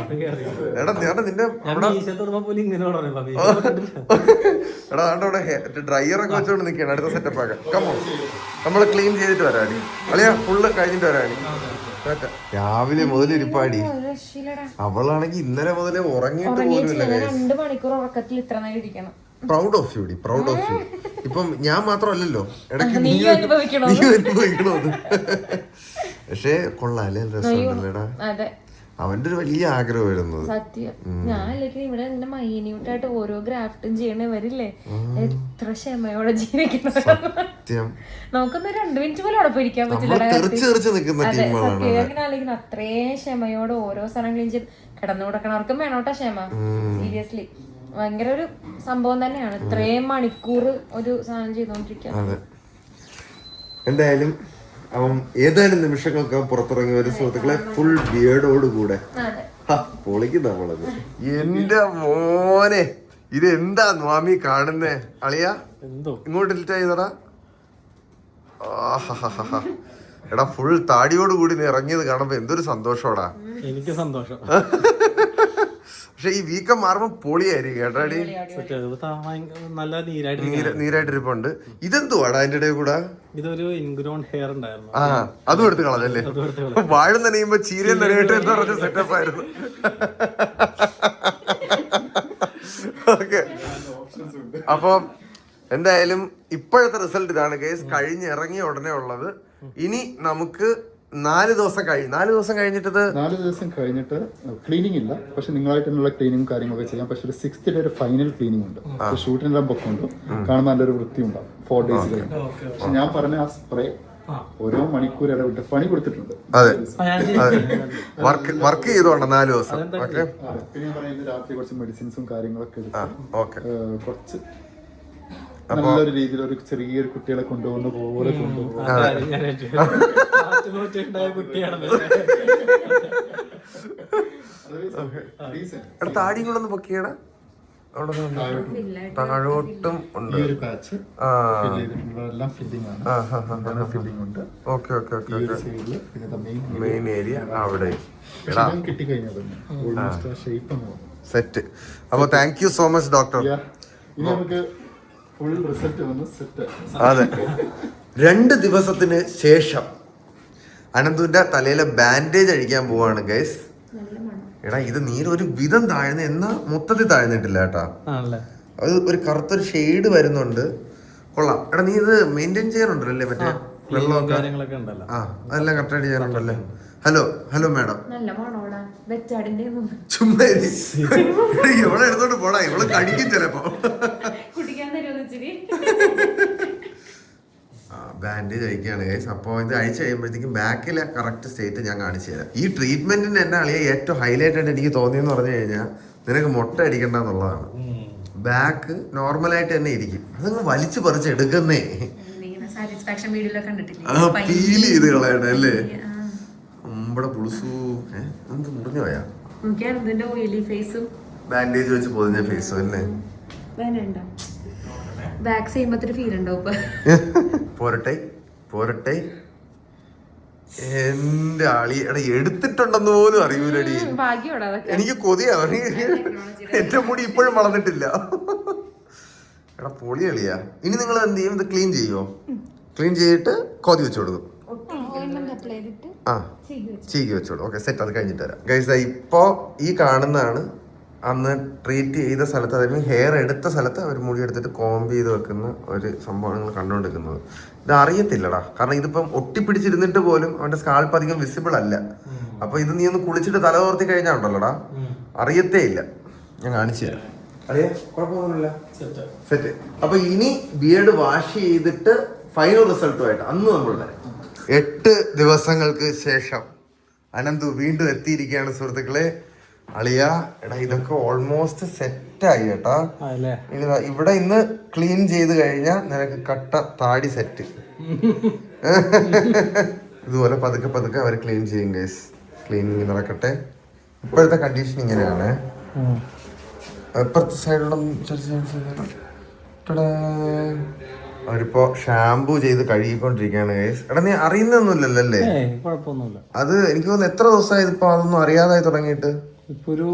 എടാ നിന്റെ എടാ അവിടെ ഡ്രയർ ഒക്കെ വെച്ചോണ്ട് നിൽക്കണം. അടുത്ത സെറ്റപ്പ് ആക്കാം. കമ്മോ നമ്മള് ക്ലീൻ ചെയ്തിട്ട് വരാടി. അളിയാ ഫുള്ള് കഴിഞ്ഞിട്ട് വരാടി. രാവിലെ മുതൽ ഇരിപ്പാടി. അവളാണെങ്കിൽ ഇന്നലെ മുതലേ ഉറങ്ങിയിട്ട് പോലുമില്ല. 2 മണിക്കൂർ ഉറക്കത്തിൽ ഇത്ര നേരം ഇരിക്കണം. പ്രൗഡ് ഓഫ് യു ഡി, പ്രൗഡ് ഓഫ് യു. ഇപ്പം ഞാൻ മാത്രമല്ലല്ലോ, ഇടയ്ക്ക് നീ അനുഭവിക്കണോ. പക്ഷേ കൊള്ളാല്ലേ, രസമുണ്ടല്ലേടാ. അവന്റെ ഒരു വലിയ ആഗ്രഹം വരുന്നത്. സത്യം. ഞാൻ ഇവിടെ ഇങ്ങനെ മൈന്യൂട്ടായിട്ട് ഓരോ ഗ്രാഫ്റ്റും ചെയ്യണവരില്ലേ, എത്ര ക്ഷമയോടെ ജീവിക്കണം. നമുക്കൊന്ന് 2 മിനിറ്റ് പോലും അവിടെ പോയിരിക്കാൻ പറ്റില്ല. അല്ലെങ്കിൽ അത്രയും ക്ഷമയോടെ ഓരോ സാധനം ക്ലീൻ ചെയ്ത് കിടന്നു കൊടുക്കണവർക്കും വേണോട്ടാ ക്ഷമ. സീരിയസ്ലി ഭയങ്കര ഒരു സംഭവം തന്നെയാണ് ഇത്രയും മണിക്കൂർ ഒരു സാധനം ചെയ്തോണ്ടിരിക്കുക. എന്തായാലും അവൻ ഏതാനും നിമിഷങ്ങൾക്ക് പുറത്തിറങ്ങി വരും. സുഹൃത്തുക്കളെ ഫുൾ ബിയേർഡോട് കൂടെ പൊളിക്കുന്ന നമ്മളത്. എന്റെ മോനെ ഇത് എന്താ സ്വാമി കാണുന്നേ? അളിയാ ഇങ്ങോട്ട് ഡിലീറ്റ് ചെയ്തടാ. എടാ ഫുൾ താടിയോട് കൂടി നീ ഇറങ്ങിയത് കാണുമ്പോ എന്തൊരു സന്തോഷോടാ. എനിക്ക് സന്തോഷം. പക്ഷെ ഈ വീക്കം മാറുമ്പോ പൊളിയായിരിക്കും കേട്ടാടി. നല്ല നീരായിട്ടിരിപ്പുണ്ട്. ഇതെന്തുവാടാ അതിന്റെ ഇടയിൽ കൂടെ? ഇതൊരു ഇൻഗ്രോൺ ഹെയർ ഉണ്ടായിരുന്നു. ആ അതും എടുത്ത് കളഞ്ഞല്ലേ. വാഴ നനയുമ്പോ ചീരയും നനയിട്ട് എന്താ പറഞ്ഞ സെറ്റപ്പ് ആയിരുന്നു. ഓക്കെ, അപ്പൊ എന്തായാലും ഇപ്പോഴത്തെ റിസൾട്ട് ഇതാണ് കേസ്. കഴിഞ്ഞിറങ്ങിയ ഉടനെ ഉള്ളത്. ഇനി നമുക്ക് 4 ദിവസം കഴിഞ്ഞിട്ട് 4 ദിവസം കഴിഞ്ഞിട്ട് ക്ലീനിങ് ഇല്ല. പക്ഷെ നിങ്ങളായിട്ടുള്ള ക്ലീനിങ്ങും കാര്യങ്ങളൊക്കെ ചെയ്യാം. പക്ഷെ ഒരു 6th ഡേ ഒരു ഫൈനൽ ക്ലീനിങ് ഉണ്ട്. ഷൂട്ടിനെല്ലാം പൊക്കുണ്ട്, കാണുമ്പോൾ നല്ലൊരു വൃത്തി ഉണ്ടാവും 4 days കഴിഞ്ഞ്. പക്ഷെ ഞാൻ പറഞ്ഞ ആ സ്പ്രേ ഓരോ മണിക്കൂർ ഇടവിട്ട് പണി കൊടുത്തിട്ടുണ്ട്. അതെ, വർക്ക് ചെയ്തോണ്ട 4 ദിവസം. പിന്നെ ഞാൻ പറയുന്നത് രാത്രി കുറച്ച് മെഡിസിൻസും കാര്യങ്ങളൊക്കെ എടുത്ത് കുറച്ച് നല്ലൊരു രീതിയിൽ ഒരു ചെറിയൊരു കുട്ടികളെ കൊണ്ടുപോകുന്ന പോലെ കൊണ്ടുപോകും. എടാ താടിയും കൂടെ ഒന്ന് പൊക്കിയട. അവിടെ താഴോട്ടും ഉണ്ട്. മെയിൻ ഏരിയ അവിടെ സെറ്റ്. അപ്പൊ thank you so much doctor. അതെ, 2 ദിവസത്തിന് ശേഷം അനന്തുവിന്റെ തലയിലെ ബാൻഡേജ് അഴിക്കാൻ പോവാണ് ഗൈസ്. എടാ ഇത് നീരൊരു വിധം താഴ്ന്ന എന്നാ മൊത്തത്തിൽ താഴ്ന്നിട്ടില്ല കേട്ടാ. അത് ഒരു കറുത്തൊരു ഷെയ്ഡ് വരുന്നുണ്ട്. കൊള്ളാം. എടാ നീ ഇത് മെയിൻറ്റെയിൻ ചെയ്യാറുണ്ടല്ലേ മറ്റേ വെള്ളമൊക്കെ? ആ അതെല്ലാം കറക്റ്റായിട്ട് ചെയ്യാറുണ്ടല്ലേ. Hello madam. ചുമ്മാ ഇവളെ എടുത്തോണ്ട് പോടാ, ഇവള് കടിക്കും ചിലപ്പോ. ബാൻഡേജ് അയക്കുകയാണ് ഗൈസ്. അപ്പോൾ ഇത് അഴിച്ച് കഴിയുമ്പോഴത്തേക്കും ബാക്കിലെ കറക്റ്റ് സ്റ്റേറ്റ് ഞാൻ കാണിച്ചു തരാം. ഈ ട്രീറ്റ്മെന്റിന് എന്നെ അളിയെ ഏറ്റവും ഹൈലൈറ്റ് ആയിട്ട് എനിക്ക് തോന്നിയെന്ന് പറഞ്ഞു കഴിഞ്ഞാൽ നിനക്ക് മുട്ട അടിക്കണ്ട എന്നുള്ളതാണ്. ബാക്ക് നോർമലായിട്ട് തന്നെ ഇരിക്കും, അതങ്ങ് വലിച്ചു പറിച്ച് എടുക്കുന്നേ. ഫീൽ ചെയ്ത് കളയണേ അല്ലേ. നമ്മുടെ പുളുസു എന്ത് മുറിഞ്ഞു പോയാ ബാൻഡേജ് വെച്ച് പൊതിഞ്ഞ ഫേസും അല്ലേ. പോരട്ടെ എന്റെ ആളി. എടാ എടുത്തിട്ടുണ്ടെന്ന് പോലും അറിയൂലടി. എനിക്ക് കൊതിയാ, എന്റെ മുടി ഇപ്പോഴും വളർന്നിട്ടില്ല. എടാ പൊളി കളിയാ. ഇനി നിങ്ങൾ എന്ത് ചെയ്യും? ഇത് ക്ലീൻ ചെയ്യുമോ? ക്ലീൻ ചെയ്തിട്ട് കൊതി വെച്ചു കൊടുക്കും. ആ ചീകി വെച്ചോളൂ. Okay set. അത് കഴിഞ്ഞിട്ട് തരാം ഗൈസ്. ഇപ്പോ ഈ കാണുന്നതാണ് അന്ന് ട്രീറ്റ് ചെയ്ത സ്ഥലത്ത്, അതായത് ഹെയർ എടുത്ത സ്ഥലത്ത് അവർ മുടി എടുത്തിട്ട് കോംബ് ചെയ്ത് വെക്കുന്ന ഒരു സംഭവം നിങ്ങൾ കണ്ടുകൊണ്ടിരിക്കുന്നത്. ഇത് അറിയത്തില്ലടാ, കാരണം ഇതിപ്പം ഒട്ടിപ്പിടിച്ചിരുന്നിട്ട് പോലും അവന്റെ സ്കാൾപ്പ് അധികം വിസിബിൾ അല്ല. അപ്പൊ ഇത് നീ ഒന്ന് കുളിച്ചിട്ട് തല തോർത്തി കഴിഞ്ഞാൽ ഉണ്ടല്ലോടാ, അറിയത്തേ ഇല്ല. ഞാൻ കാണിച്ചു തരാം. അറിയാ കുഴപ്പമൊന്നുമില്ല. സെറ്റ്. അപ്പൊ ഇനി ബിയർഡ് വാഷ് ചെയ്തിട്ട് ഫൈനൽ റിസൾട്ടുമായിട്ട് അന്ന് നമ്മൾ വരാം. 8 ദിവസങ്ങൾക്ക് ശേഷം അനന്തു വീണ്ടും എത്തിയിരിക്കുകയാണ് സുഹൃത്തുക്കളെ. അളിയ എടാ ഇതൊക്കെ ഓൾമോസ്റ്റ് സെറ്റായി കേട്ടാ. ഇനി ഇവിടെ ഇന്ന് ക്ലീൻ ചെയ്ത് കഴിഞ്ഞാൽ നിനക്ക് കട്ട താടി സെറ്റ്. ഇതുപോലെ പതുക്കെ അവർ ക്ലീൻ ചെയ്യും ഗൈസ്. ക്ലീനിങ് നടക്കട്ടെ. ഇപ്പോഴത്തെ കണ്ടീഷൻ ഇങ്ങനെയാണ്. ഇപ്പുറത്തെ സൈഡിലുള്ള അവരിപ്പോ ഷാംപൂ ചെയ്ത് കഴുകിക്കൊണ്ടിരിക്കുകയാണ് ഗൈസ്. എടാ നീ അറിയുന്നൊന്നുമില്ലല്ലോ അല്ലേ? അത് എനിക്ക് തോന്നുന്നു എത്ര ദിവസമായി ഇപ്പൊ അതൊന്നും അറിയാതായി തുടങ്ങിയിട്ട്? ഇപ്പൊ ഒരു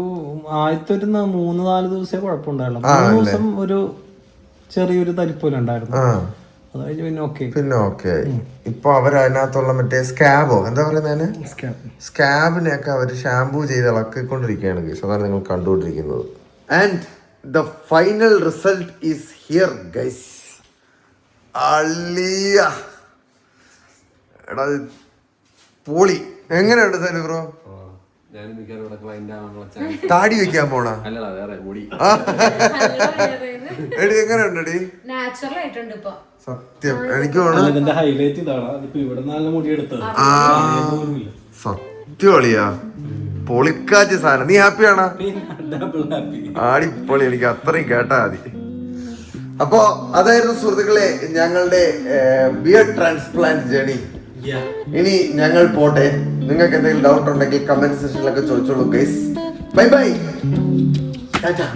ആദ്യത്തെ ഒരു 3-4 ദിവസമേ കുഴപ്പമുണ്ടായിരുന്നു. 3 ദിവസം ഒരു ചെറിയൊരു തരിപ്പോലെ ഉണ്ടായിരുന്നു. അത് കഴിഞ്ഞ് പിന്നെ ഓക്കെ. ഇപ്പൊ അവർ അതിനകത്തുള്ള മറ്റേ സ്കാബോ എന്താ പറയുന്നതിന്, സ്കാബിനെയൊക്കെ അവർ ഷാംപൂ ചെയ്ത് ഇളക്കിക്കൊണ്ടിരിക്കുകയാണ് ഗൈസ്. അതാണ് നിങ്ങൾ കണ്ടുകൊണ്ടിരിക്കുന്നത്. And the final result is here guys. അളിയ എടാ പൊളി. എങ്ങനെയുണ്ട് സനു ബ്രോ? താടി വെക്കാൻ പോണ എടി എങ്ങനെയുണ്ടടി? സത്യം എനിക്ക് സത്യം അളിയാ പൊളിക്കാച്ച സാധനം. നീ ഹാപ്പിയാണോ? ആടിപ്പൊളി. എനിക്ക് അത്രയും കേട്ടാ മതി. അപ്പോ അതായിരുന്നു സുഹൃത്തുക്കളെ ഞങ്ങളുടെ ബിയർഡ് ട്രാൻസ്പ്ലാന്റ് ജേണി. ഇനി ഞങ്ങൾ പോട്ടെ. നിങ്ങൾക്ക് എന്തെങ്കിലും ഡൗട്ട് ഉണ്ടെങ്കിൽ കമന്റ് സെക്ഷനിലൊക്കെ ചോദിച്ചോളൂ ഗൈസ്. Bye bye. ടാറ്റാ.